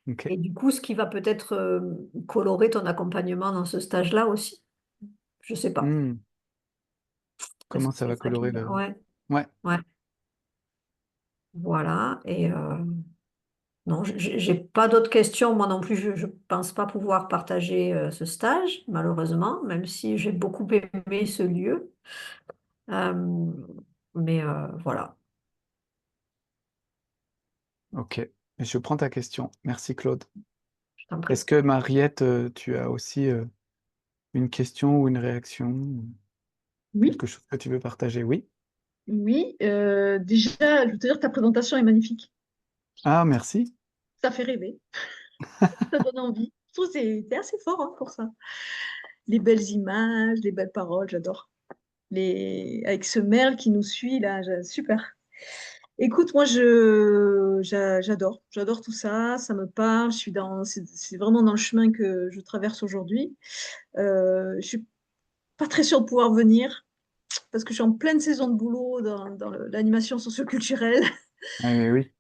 Speaker 1: Ok.
Speaker 2: Et du coup, ce qui va peut-être colorer ton accompagnement dans ce stage-là aussi. Je sais pas.
Speaker 1: Hmm.
Speaker 2: Est-ce
Speaker 1: Comment
Speaker 2: que
Speaker 1: ça
Speaker 2: c'est
Speaker 1: va
Speaker 2: ça qui
Speaker 1: colorer
Speaker 2: vient?
Speaker 1: le...
Speaker 2: Ouais,
Speaker 1: Ouais,
Speaker 2: ouais. Voilà. Et non, j'ai pas d'autres questions. Moi non plus, je pense pas pouvoir partager ce stage, malheureusement, même si j'ai beaucoup aimé ce lieu. Euh, mais voilà,
Speaker 1: ok. Je prends ta question. Merci, Claude.
Speaker 2: je t'en prie.
Speaker 1: Est-ce que Mariette, tu as aussi une question ou une réaction, ou
Speaker 3: Oui,
Speaker 1: quelque chose que tu veux partager? Oui.
Speaker 3: oui. Déjà, je veux te dire que ta présentation est magnifique.
Speaker 1: Ah, merci.
Speaker 3: Ça fait rêver, ça donne envie. Je trouve que t'es assez fort hein, pour ça. Les belles images, les belles paroles, j'adore. Avec ce merle qui nous suit là, super. Écoute, moi j'adore tout ça, ça me parle. C'est vraiment dans le chemin que je traverse aujourd'hui. Je suis pas très sûre de pouvoir venir parce que je suis en pleine saison de boulot dans l'animation socioculturelle.
Speaker 1: Ah, oui, oui.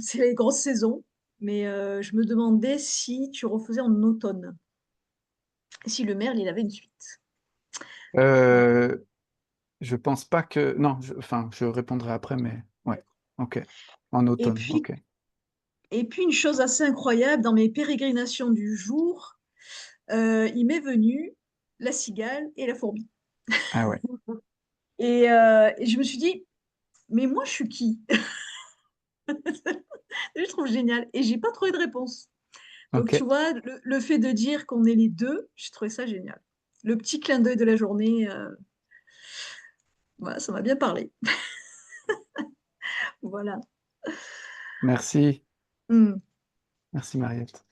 Speaker 3: C'est les grosses saisons, mais je me demandais si tu refaisais en automne, si le merle il avait une suite.
Speaker 1: Euh, je pense pas que... Non, enfin, je répondrai après, mais ouais. Ok. En
Speaker 3: Et
Speaker 1: automne,
Speaker 3: puis,
Speaker 1: ok.
Speaker 3: et puis une chose assez incroyable, dans mes pérégrinations du jour, il m'est venu la cigale et la fourmi.
Speaker 1: Ah ouais.
Speaker 3: Et je me suis dit, mais moi, je suis qui? Je trouve génial. Et j'ai pas trouvé de réponse. Donc,
Speaker 1: Ok.
Speaker 3: tu vois, le fait de dire qu'on est les deux, j'ai trouvé ça génial. Le petit clin d'œil de la journée, voilà, ça m'a bien parlé. Voilà.
Speaker 1: Merci.
Speaker 3: Hmm.
Speaker 1: Merci, Mariette.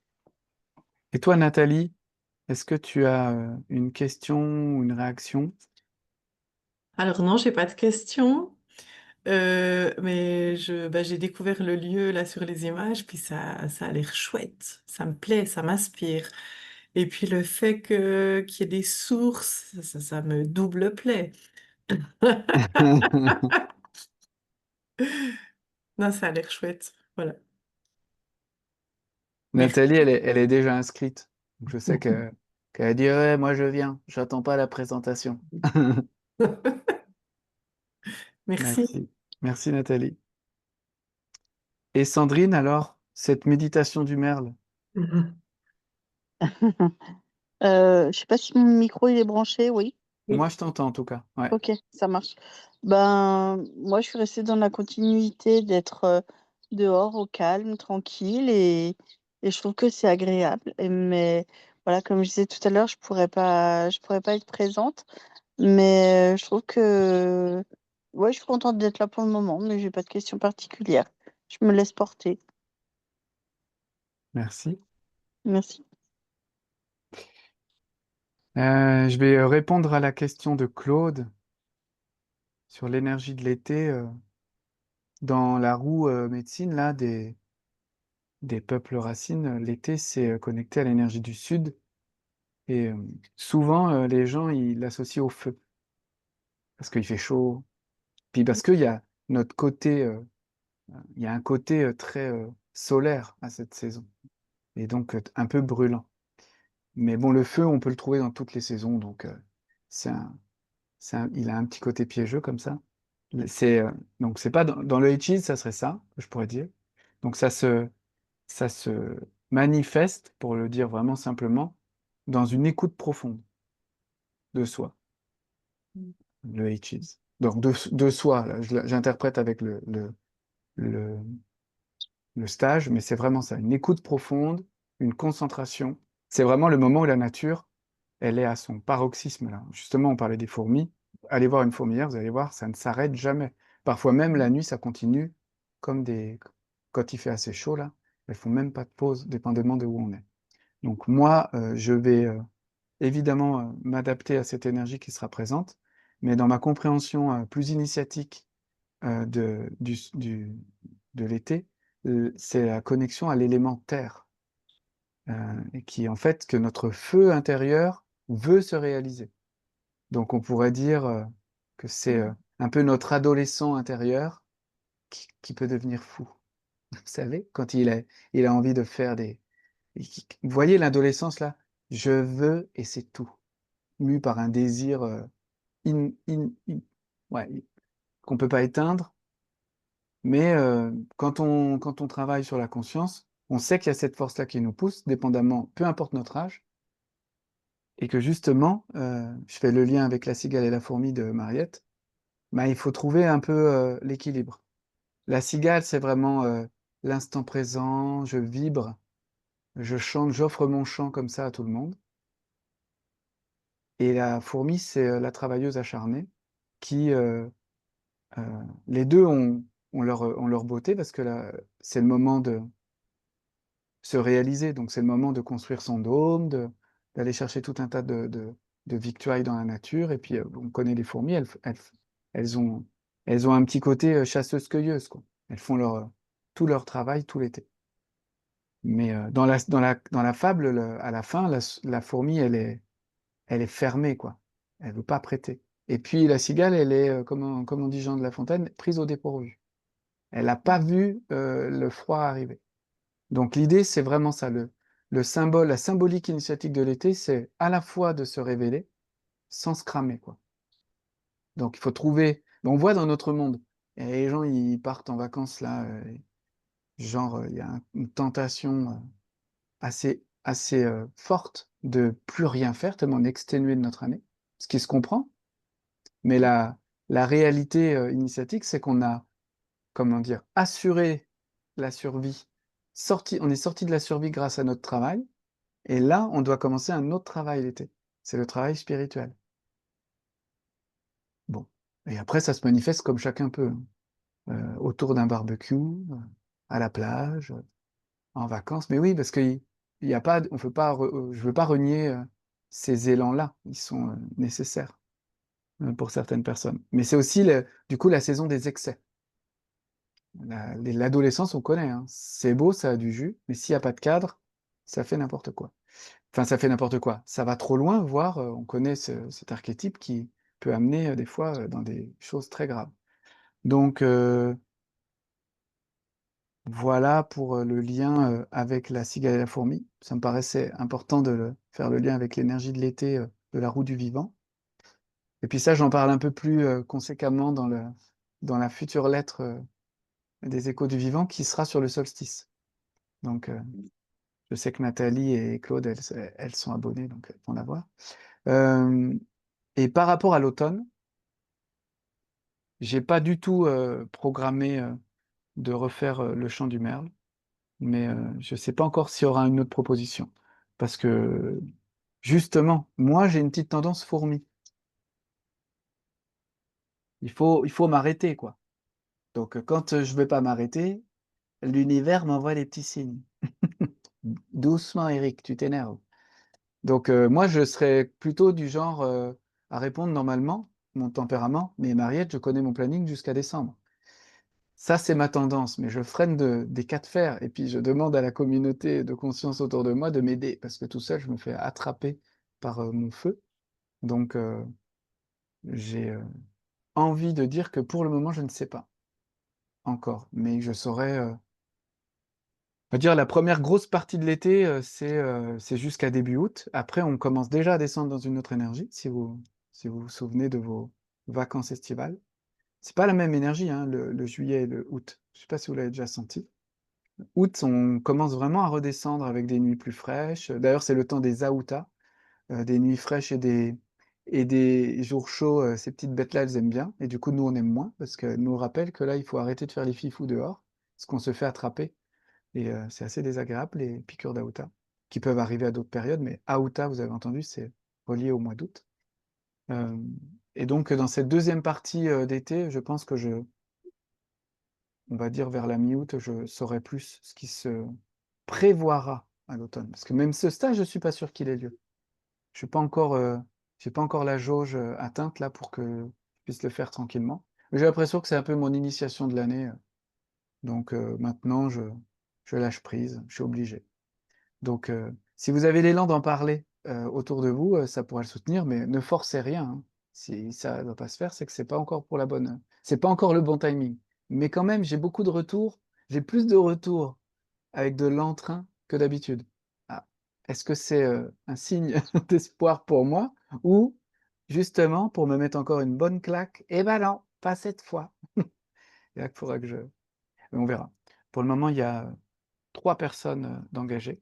Speaker 1: Et toi, Nathalie, est-ce que tu as une question ou une réaction?
Speaker 4: Alors non, j'ai pas de questions. Mais j'ai découvert le lieu là sur les images, puis ça a l'air chouette, ça me plaît, ça m'inspire. Et puis le fait qu'il y ait des sources, ça me double plaît. Non, ça a l'air chouette. Voilà.
Speaker 1: Nathalie,
Speaker 4: Merci.
Speaker 1: elle est déjà inscrite. Donc je sais qu'elle a dit, ouais, moi je viens, j'attends pas la présentation.
Speaker 4: Merci.
Speaker 1: Merci. Merci, Nathalie. Et Sandrine, alors, cette méditation du merle?
Speaker 5: Je sais pas si mon micro il est branché, oui.
Speaker 1: Moi,
Speaker 2: Oui.
Speaker 1: je t'entends en tout cas. Ouais.
Speaker 5: Ok, ça marche. Ben, moi, je suis restée dans la continuité d'être dehors au calme, tranquille, et je trouve que c'est agréable. Mais voilà, comme je disais tout à l'heure, je pourrais pas être présente, mais je trouve que, ouais, je suis contente d'être là pour le moment, mais j'ai pas de questions particulières. Je me laisse porter.
Speaker 1: Merci.
Speaker 5: Merci.
Speaker 1: Je vais répondre à la question de Claude sur l'énergie de l'été. Dans la roue médecine là, des peuples racines, l'été, c'est connecté à l'énergie du sud. Et souvent, les gens, ils l'associent au feu, parce qu'il fait chaud. Puis parce qu'il y a notre côté, il y a un côté très solaire à cette saison, et donc un peu brûlant. Mais bon, le feu, on peut le trouver dans toutes les saisons, donc c'est un, il a un petit côté piégeux comme ça. C'est donc c'est pas dans le Heichis, ça serait ça, que je pourrais dire. Donc ça se manifeste, pour le dire vraiment simplement, dans une écoute profonde de soi, le Heichis. Donc de soi, là, j'interprète avec le, le stage, mais c'est vraiment ça, une écoute profonde, une concentration. C'est vraiment le moment où la nature, elle est à son paroxysme là. Justement, on parlait des fourmis. Allez voir une fourmilière, vous allez voir, ça ne s'arrête jamais. Parfois même la nuit, ça continue comme des... Quand il fait assez chaud là, elles font même pas de pause, dépendamment de où on est. Donc moi, je vais évidemment m'adapter à cette énergie qui sera présente, mais dans ma compréhension plus initiatique de l'été, c'est la connexion à l'élément terre. Et qui, en fait, que notre feu intérieur veut se réaliser. Donc, on pourrait dire que c'est un peu notre adolescent intérieur qui peut devenir fou. Vous savez, quand il a envie de faire des... Vous voyez l'adolescence, là? Je veux et c'est tout. Mu par un désir ouais, qu'on ne peut pas éteindre. Mais quand on travaille sur la conscience, on sait qu'il y a cette force-là qui nous pousse, dépendamment, peu importe notre âge, et que justement, je fais le lien avec la cigale et la fourmi de Mariette, bah, il faut trouver un peu l'équilibre. La cigale, c'est vraiment l'instant présent, je vibre, je chante, j'offre mon chant comme ça à tout le monde. Et la fourmi, c'est la travailleuse acharnée qui, les deux ont leur beauté parce que c'est le moment de se réaliser. Donc c'est le moment de construire son dôme, d'aller chercher tout un tas de victuailles dans la nature. Et puis on connaît les fourmis, elles ont, elles ont un petit côté chasseuse-cueilleuse, quoi. Elles font tout leur travail tout l'été. Mais dans la fable, à la fin, la fourmi, elle est fermée, quoi. Elle veut pas prêter. Et puis la cigale, elle est, comme on dit Jean de La Fontaine, prise au dépourvu. Elle n'a pas vu le froid arriver. Donc l'idée, c'est vraiment ça. Le symbole, la symbolique initiatique de l'été, c'est à la fois de se révéler sans se cramer, quoi. Donc il faut trouver. On voit dans notre monde, et les gens ils partent en vacances là, genre il y a une tentation assez forte de plus rien faire, tellement on est exténué de notre année, ce qui se comprend. Mais la réalité initiatique, c'est qu'on a, comment dire, assuré la survie. On est sorti de la survie grâce à notre travail. Et là, on doit commencer un autre travail l'été. C'est le travail spirituel. Bon. Et après, ça se manifeste comme chacun peut, hein. Autour d'un barbecue, à la plage, en vacances. Mais oui, parce qu'il y a pas, on peut pas, je veux pas renier ces élans-là. Ils sont nécessaires pour certaines personnes. Mais c'est aussi, du coup, la saison des excès. L'adolescence, on connaît, hein. C'est beau, ça a du jus, mais s'il n'y a pas de cadre, ça fait n'importe quoi. Enfin, ça fait n'importe quoi. Ça va trop loin, voire on connaît cet archétype qui peut amener des fois dans des choses très graves. Donc voilà pour le lien avec la cigale et la fourmi. Ça me paraissait important de faire le lien avec l'énergie de l'été de la roue du vivant. Et puis ça, j'en parle un peu plus conséquemment dans la future lettre des échos du vivant qui sera sur le solstice. Donc je sais que Nathalie et Claude, elles sont abonnées, donc elles vont la voir. Et par rapport à l'automne, j'ai pas du tout programmé de refaire le chant du merle, mais je sais pas encore s'il y aura une autre proposition. Parce que justement, moi j'ai une petite tendance fourmi. Il faut m'arrêter, quoi. Donc quand je vais pas m'arrêter, l'univers m'envoie des petits signes. Doucement, Eric, tu t'énerves. Donc moi je serais plutôt du genre à répondre normalement, mon tempérament, mais Mariette, je connais mon planning jusqu'à décembre. Ça, c'est ma tendance, mais je freine des cas de fer. Et puis, je demande à la communauté de conscience autour de moi de m'aider, parce que tout seul, je me fais attraper par mon feu. Donc, j'ai envie de dire que pour le moment, je ne sais pas encore, mais je saurais. On va dire la première grosse partie de l'été, c'est jusqu'à début août. Après, on commence déjà à descendre dans une autre énergie, si vous vous souvenez de vos vacances estivales. C'est pas la même énergie, hein, le juillet et le août. Je sais pas si vous l'avez déjà senti. Août, on commence vraiment à redescendre avec des nuits plus fraîches. D'ailleurs, c'est le temps des aoutas, des nuits fraîches et des jours chauds. Ces petites bêtes-là, elles aiment bien. Et du coup, nous, on aime moins parce qu'elles nous rappellent que là, il faut arrêter de faire les fifous dehors, parce qu'on se fait attraper. Et c'est assez désagréable, les piqûres d'aouta, qui peuvent arriver à d'autres périodes. Mais aouta, vous avez entendu, c'est relié au mois d'août. Euh, et donc, dans cette deuxième partie d'été, je pense que on va dire vers la mi-août, je saurai plus ce qui se prévoira à l'automne. Parce que même ce stage, je ne suis pas sûr qu'il ait lieu. Je n'ai pas encore, j'ai pas encore la jauge atteinte là pour que je puisse le faire tranquillement. Mais j'ai l'impression que c'est un peu mon initiation de l'année. Donc maintenant, je lâche prise, je suis obligé. Donc si vous avez l'élan d'en parler autour de vous, ça pourrait le soutenir, mais ne forcez rien, hein. Si ça ne doit pas se faire, c'est que c'est pas encore pour la bonne, c'est pas encore le bon timing. Mais quand même, j'ai beaucoup de retours, j'ai plus de retours avec de l'entrain que d'habitude. Ah, est-ce que c'est un signe d'espoir pour moi ou justement pour me mettre encore une bonne claque? Eh ben non, pas cette fois. Et là, il faudra que je... On verra. Pour le moment, il y a 3 personnes d'engagées.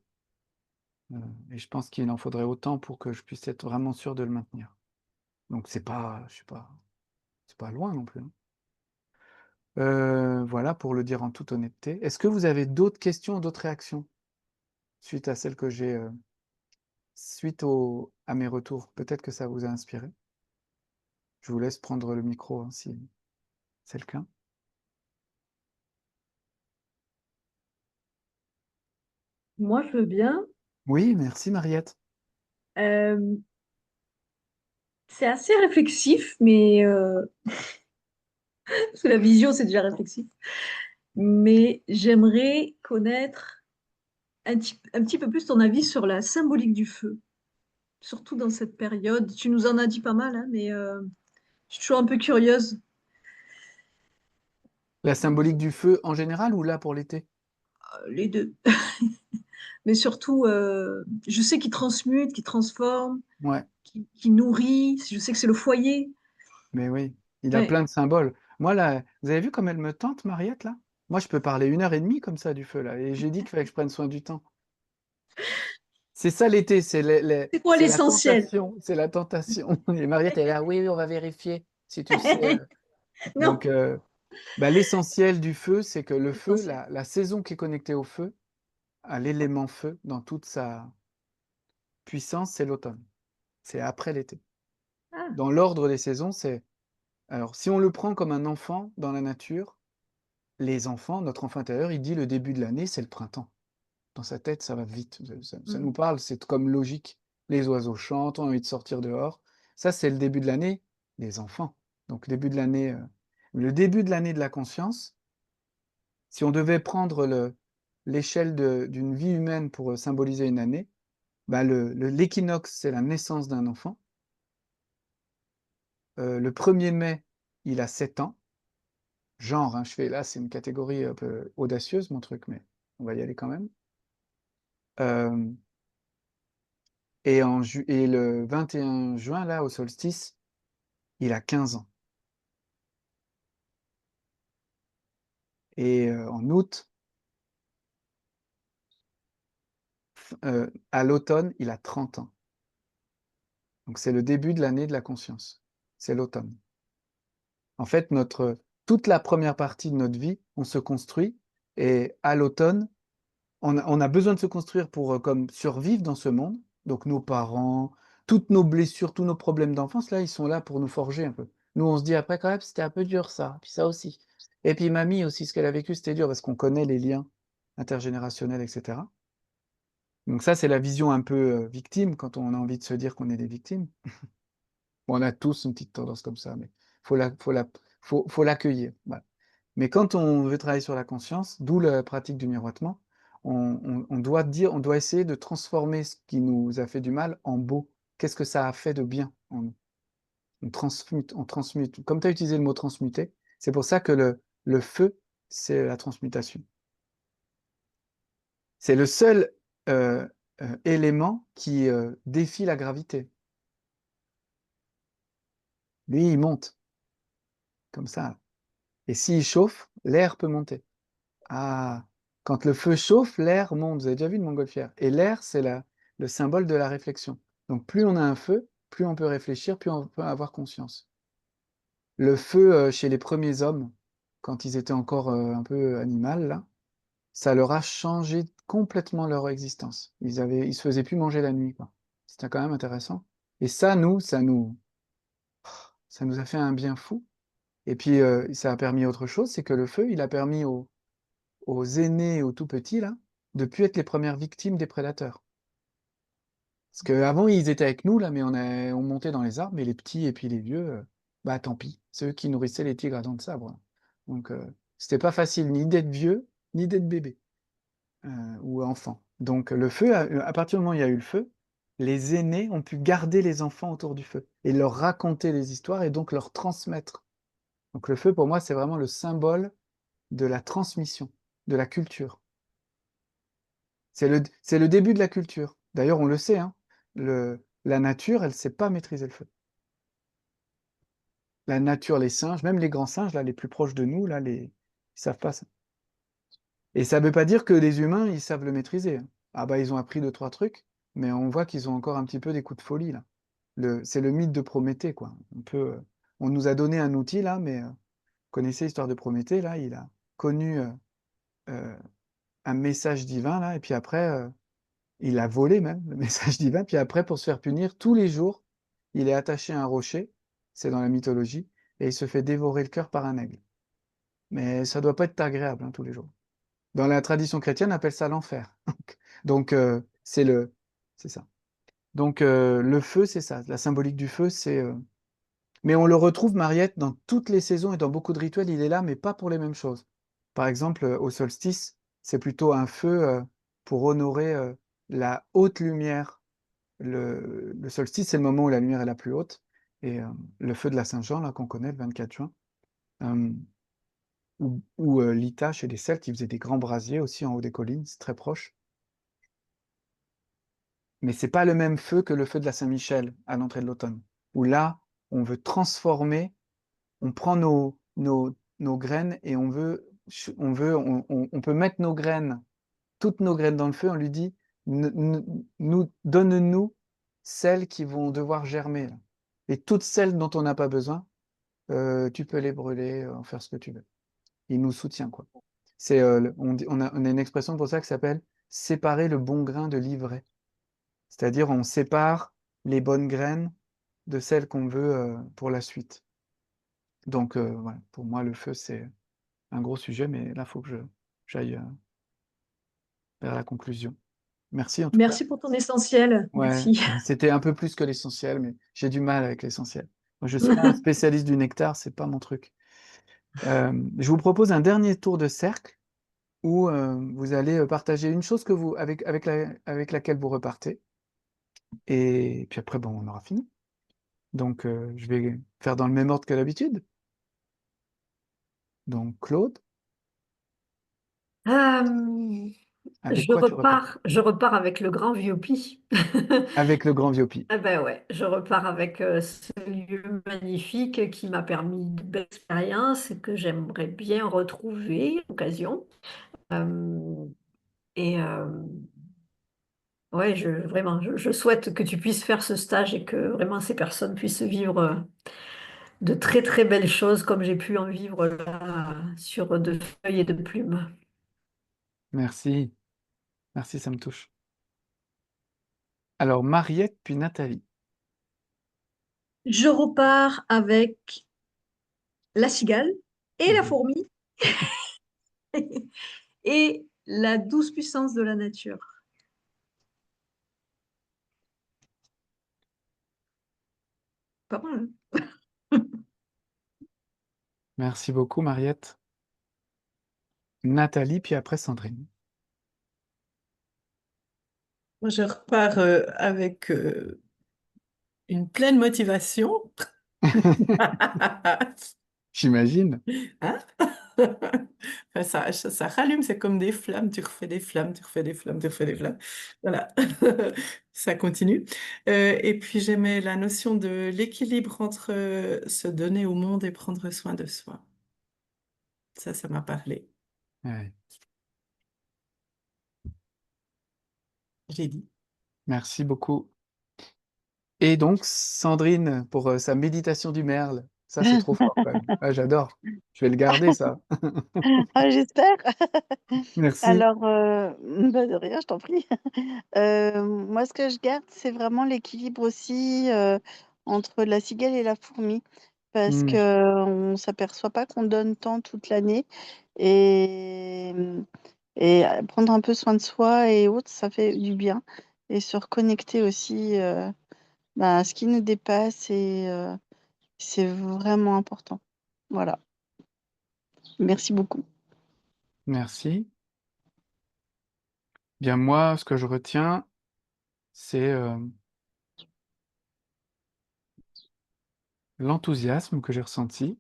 Speaker 1: Et je pense qu'il en faudrait autant pour que je puisse être vraiment sûr de le maintenir. Donc c'est pas, je sais pas, c'est pas loin non plus, hein. Voilà pour le dire en toute honnêteté. Est-ce que vous avez d'autres questions, d'autres réactions suite à celles que j'ai, suite à mes retours? Peut-être que ça vous a inspiré. Je vous laisse prendre le micro, hein, si c'est le cas.
Speaker 3: Moi, je veux bien.
Speaker 1: Oui, merci Mariette.
Speaker 3: Euh, c'est assez réflexif, mais parce que la vision, c'est déjà réflexif. Mais j'aimerais connaître un petit peu plus ton avis sur la symbolique du feu, surtout dans cette période. Tu nous en as dit pas mal, hein, mais je suis toujours un peu curieuse.
Speaker 1: La symbolique du feu en général ou là pour l'été?
Speaker 3: Les deux. Mais surtout, je sais qu'il transmute, qu'il transforme,
Speaker 1: Ouais,
Speaker 3: qu'il nourrit. Je sais que c'est le foyer.
Speaker 1: mais oui, il a
Speaker 3: Ouais.
Speaker 1: plein de symboles. Moi là, vous avez vu comme elle me tente, Mariette, là? Moi, je peux parler 1 h 30 comme ça du feu, là, et j'ai dit qu'il fallait que je prenne soin du temps. C'est ça l'été,
Speaker 3: C'est quoi
Speaker 1: c'est la
Speaker 3: l'essentiel?
Speaker 1: tentation, c'est la tentation. Et Mariette, elle est là: «Oui, oui, on va vérifier si tu sais,
Speaker 3: Non,
Speaker 1: donc bah, l'essentiel du feu, c'est que le feu,
Speaker 3: l'essentiel.
Speaker 1: la saison qui est connectée au feu, à l'élément feu dans toute sa puissance, c'est l'automne. C'est après l'été.
Speaker 3: Ah,
Speaker 1: Dans l'ordre des saisons, c'est alors si on le prend comme un enfant dans la nature, les enfants, notre enfant intérieur, il dit: «Le début de l'année, c'est le printemps». Dans sa tête, ça va vite, ça nous
Speaker 3: mm,
Speaker 1: parle, c'est comme logique. Les oiseaux chantent, on a envie de sortir dehors. Ça, c'est le début de l'année des enfants. Donc début de l'année, le début de l'année de la conscience, si on devait prendre l'échelle d'une vie humaine pour symboliser une année, bah l'équinoxe, c'est la naissance d'un enfant. Le 1er mai, il a 7 ans. Genre, hein, je fais là, c'est une catégorie un peu audacieuse, mon truc, mais on va y aller quand même. Et le 21 juin, là, au solstice, il a 15 ans. Et en août, à l'automne, il a 30 ans. Donc c'est le début de l'année de la conscience. C'est l'automne. En fait, toute la première partie de notre vie, on se construit, et à l'automne, on a besoin de se construire pour comme survivre dans ce monde. Donc nos parents, toutes nos blessures, tous nos problèmes d'enfance, là, ils sont là pour nous forger un peu. Nous, on se dit après quand même, c'était un peu dur ça, puis ça aussi. Et puis mamie aussi, ce qu'elle a vécu, c'était dur parce qu'on connaît les liens intergénérationnels, etc. Donc ça, c'est la vision un peu victime quand on a envie de se dire qu'on est des victimes. Bon, on a tous une petite tendance comme ça, mais faut l'accueillir. Voilà. Mais quand on veut travailler sur la conscience, d'où la pratique du miroitement, on doit on doit essayer de transformer ce qui nous a fait du mal en beau. Qu'est-ce que ça a fait de bien en nous? On transmute, on transmute. Comme tu as utilisé le mot transmuter, c'est pour ça que le feu, c'est la transmutation. C'est le seul élément qui défie la gravité. Lui, il monte, comme ça. Et s'il chauffe, l'air peut monter. Ah, quand le feu chauffe, l'air monte. Vous avez déjà vu une montgolfière? Et l'air, c'est le symbole de la réflexion. Donc plus on a un feu, plus on peut réfléchir, plus on peut avoir conscience. Le feu chez les premiers hommes, quand ils étaient encore un peu animal, là, ça leur a changé complètement leur existence. Ils se faisaient plus manger la nuit, quoi. C'était quand même intéressant. Et ça, ça nous a fait un bien fou. Et puis, ça a permis autre chose, c'est que le feu, il a permis aux aînés, aux tout petits, là, de plus être les premières victimes des prédateurs. Parce qu'avant, ils étaient avec nous, là, mais on montait dans les arbres, mais les petits et puis les vieux, bah tant pis. C'est eux qui nourrissaient les tigres à dents de sabre. Donc, c'était pas facile ni d'être vieux, ni d'être bébé ou enfant. Donc le feu, à partir du moment où il y a eu le feu, les aînés ont pu garder les enfants autour du feu et leur raconter les histoires et donc leur transmettre. Donc le feu, pour moi, c'est vraiment le symbole de la transmission, de la culture. C'est le début de la culture. D'ailleurs, on le sait, hein, la nature, elle ne sait pas maîtriser le feu. La nature, les singes, même les grands singes, là, les plus proches de nous, là, ils savent pas ça. Et ça ne veut pas dire que les humains, ils savent le maîtriser, hein. Ah bah, ils ont appris 2-3 trucs, mais on voit qu'ils ont encore un petit peu des coups de folie, là. C'est le mythe de Prométhée, quoi. On nous a donné un outil, là, mais vous connaissez l'histoire de Prométhée, là, il a connu euh, un message divin, là, et puis après, il a volé même le message divin, puis après, pour se faire punir, tous les jours, il est attaché à un rocher, c'est dans la mythologie, et il se fait dévorer le cœur par un aigle. Mais ça doit pas être agréable, hein, tous les jours. Dans la tradition chrétienne, on appelle ça l'enfer. Donc, c'est ça. Donc, le feu, c'est ça. La symbolique du feu, c'est... Mais on le retrouve, Mariette, dans toutes les saisons et dans beaucoup de rituels, il est là, mais pas pour les mêmes choses. Par exemple, au solstice, c'est plutôt un feu pour honorer la haute lumière. Le solstice, c'est le moment où la lumière est la plus haute. Et le feu de la Saint-Jean, là, qu'on connaît, le 24 juin, euh, ou l'Ita, chez les Celtes, ils faisaient des grands brasiers aussi en haut des collines, c'est très proche. Mais c'est pas le même feu que le feu de la Saint-Michel à l'entrée de l'automne, où là, on veut transformer, on prend nos graines et on peut mettre nos graines, toutes nos graines dans le feu, on lui dit, donne-nous celles qui vont devoir germer, là. Et toutes celles dont on n'a pas besoin, tu peux les brûler, en faire ce que tu veux. Il nous soutient, quoi. On a une expression pour ça qui s'appelle séparer le bon grain de l'ivraie. C'est-à-dire, on sépare les bonnes graines de celles qu'on veut pour la suite. Donc, voilà, pour moi, le feu, c'est un gros sujet, mais là, il faut que j'aille vers la conclusion. Merci en tout cas.
Speaker 3: Merci pour ton essentiel.
Speaker 1: Ouais,
Speaker 3: Merci.
Speaker 1: c'était un peu plus que l'essentiel, mais j'ai du mal avec l'essentiel. Moi, je suis pas un spécialiste du nectar, c'est pas mon truc. Je vous propose un dernier tour de cercle où vous allez partager une chose avec laquelle vous repartez. Et puis après, bon, on aura fini. Donc, je vais faire dans le même ordre que d'habitude. Donc, Claude,
Speaker 2: Euh,
Speaker 1: avec quoi tu repars?
Speaker 2: je repars avec le grand Viopi.
Speaker 1: Avec le grand Viopi.
Speaker 2: Eh ben ouais, je repars avec ce lieu magnifique qui m'a permis de belles expériences et que j'aimerais bien retrouver à l'occasion. Euh, et ouais, vraiment, je souhaite que tu puisses faire ce stage et que vraiment ces personnes puissent vivre de très très belles choses comme j'ai pu en vivre là sur de feuilles et de plumes.
Speaker 1: Merci. Merci, ça me touche. Alors, Mariette puis Nathalie.
Speaker 3: Je repars avec la cigale et la
Speaker 1: Mhm.
Speaker 3: fourmi et la douce puissance de la nature. Pas mal, hein.
Speaker 1: Merci beaucoup, Mariette. Nathalie, puis après Sandrine.
Speaker 4: Moi, je repars avec une pleine motivation.
Speaker 1: J'imagine.
Speaker 4: Hein? Enfin, ça rallume, c'est comme des flammes, tu refais des flammes, tu refais des flammes, tu refais des flammes. Voilà, ça continue. Et puis j'aimais la notion de l'équilibre entre se donner au monde et prendre soin de soi. Ça m'a parlé,
Speaker 1: Ouais.
Speaker 4: j'ai dit.
Speaker 1: Merci beaucoup. Et donc, Sandrine, pour sa méditation du merle. Ça, c'est trop fort, quand même. Ah, j'adore. Je vais le garder, ça.
Speaker 5: Ah, j'espère.
Speaker 1: Merci.
Speaker 5: Alors, bah, de rien, je t'en prie. Moi, ce que je garde, c'est vraiment l'équilibre aussi entre la cigale et la fourmi, parce
Speaker 1: Hmm.
Speaker 5: que on s'aperçoit pas qu'on donne tant toute l'année et, prendre un peu soin de soi et autres, ça fait du bien et se reconnecter aussi à ce qui nous dépasse et c'est vraiment important. Voilà. Merci beaucoup.
Speaker 1: Merci. Bien, moi, ce que je retiens, c'est l'enthousiasme que j'ai ressenti.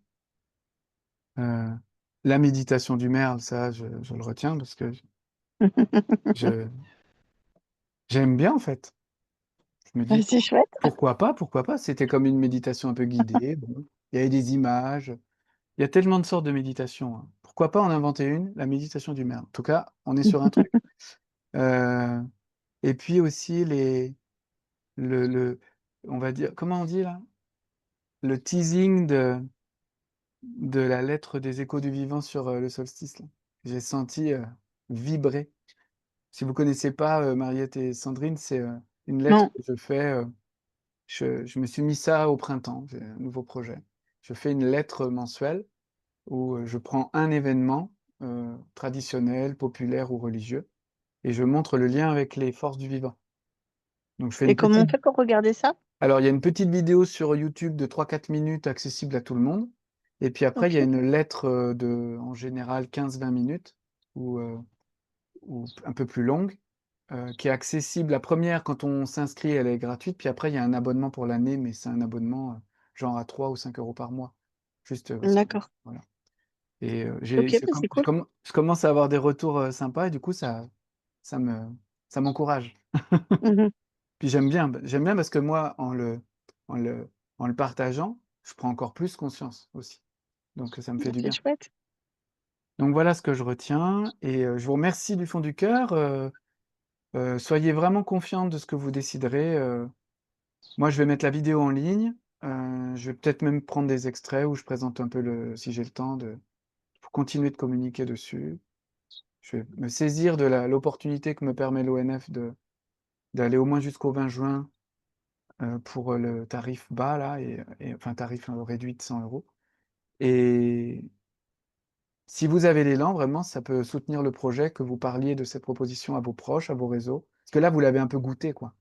Speaker 1: La méditation du merle, ça, je le retiens parce que je, j'aime bien, en fait. Je me dis,
Speaker 5: C'est chouette.
Speaker 1: pourquoi pas, pourquoi pas. C'était comme une méditation un peu guidée. Bon, il y avait des images. Il y a tellement de sortes de méditation, hein. Pourquoi pas en inventer une, la méditation du merle. En tout cas, on est sur un truc. Euh, et puis aussi le, on va dire, comment on dit là? Le teasing de la lettre des échos du vivant sur le solstice, là. J'ai senti vibrer. Si vous connaissez pas Mariette et Sandrine, c'est une lettre
Speaker 5: Non,
Speaker 1: que je fais. Je me suis mis ça au printemps, j'ai un nouveau projet. Je fais une lettre mensuelle où je prends un événement traditionnel, populaire ou religieux, et je montre le lien avec les forces du vivant. Donc je fais
Speaker 5: et
Speaker 1: une
Speaker 5: comment on
Speaker 1: petite...
Speaker 5: fait pour regarder ça?
Speaker 1: Alors il y a une petite vidéo sur YouTube de 3-4 minutes accessible à tout le monde, et puis après il y a
Speaker 5: OK.
Speaker 1: une lettre de, en général, 15-20 minutes, ou un peu plus longue, qui est accessible. La première, quand on s'inscrit, elle est gratuite, puis après il y a un abonnement pour l'année, mais c'est un abonnement genre à 3 ou 5 euros par mois. Juste parce que,
Speaker 5: D'accord.
Speaker 1: voilà. Et
Speaker 5: OK, bah, c'est cool.
Speaker 1: je commence à avoir des retours sympas et du coup, ça me, ça m'encourage.
Speaker 5: Mmh.
Speaker 1: Puis j'aime bien parce que moi, en le, en le partageant, je prends encore plus conscience aussi. Donc ça me fait du
Speaker 5: C'est
Speaker 1: bien.
Speaker 5: chouette.
Speaker 1: Donc voilà ce que je retiens et je vous remercie du fond du cœur. Soyez vraiment confiante de ce que vous déciderez. Moi, je vais mettre la vidéo en ligne. Je vais peut-être même prendre des extraits où je présente un peu si j'ai le temps pour continuer de communiquer dessus. Je vais me saisir de l'opportunité que me permet l'ONF d'aller au moins jusqu'au 20 juin pour le tarif bas, là, enfin tarif réduit de 100 euros. Et si vous avez l'élan, vraiment, ça peut soutenir le projet, que vous parliez de cette proposition à vos proches, à vos réseaux. Parce que là, vous l'avez un peu goûté, quoi.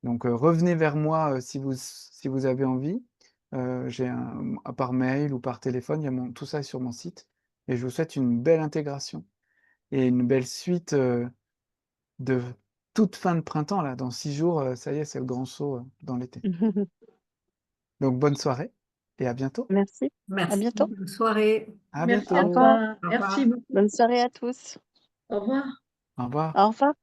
Speaker 1: Donc revenez vers moi si vous avez envie. Par mail ou par téléphone, tout ça est sur mon site. Et je vous souhaite une belle intégration et une belle suite de toute fin de printemps. Là. Dans 6 jours, ça y est, c'est le grand saut dans l'été. Donc bonne soirée et à bientôt.
Speaker 5: Merci. À
Speaker 2: Merci,
Speaker 5: bientôt.
Speaker 2: bonne soirée.
Speaker 1: À
Speaker 3: Merci
Speaker 5: Au
Speaker 3: à
Speaker 1: bientôt.
Speaker 5: revoir.
Speaker 3: toi.
Speaker 2: Au
Speaker 3: Merci
Speaker 2: revoir.
Speaker 3: beaucoup.
Speaker 5: Bonne soirée à tous.
Speaker 3: Au revoir.
Speaker 1: Au revoir.
Speaker 5: Au revoir.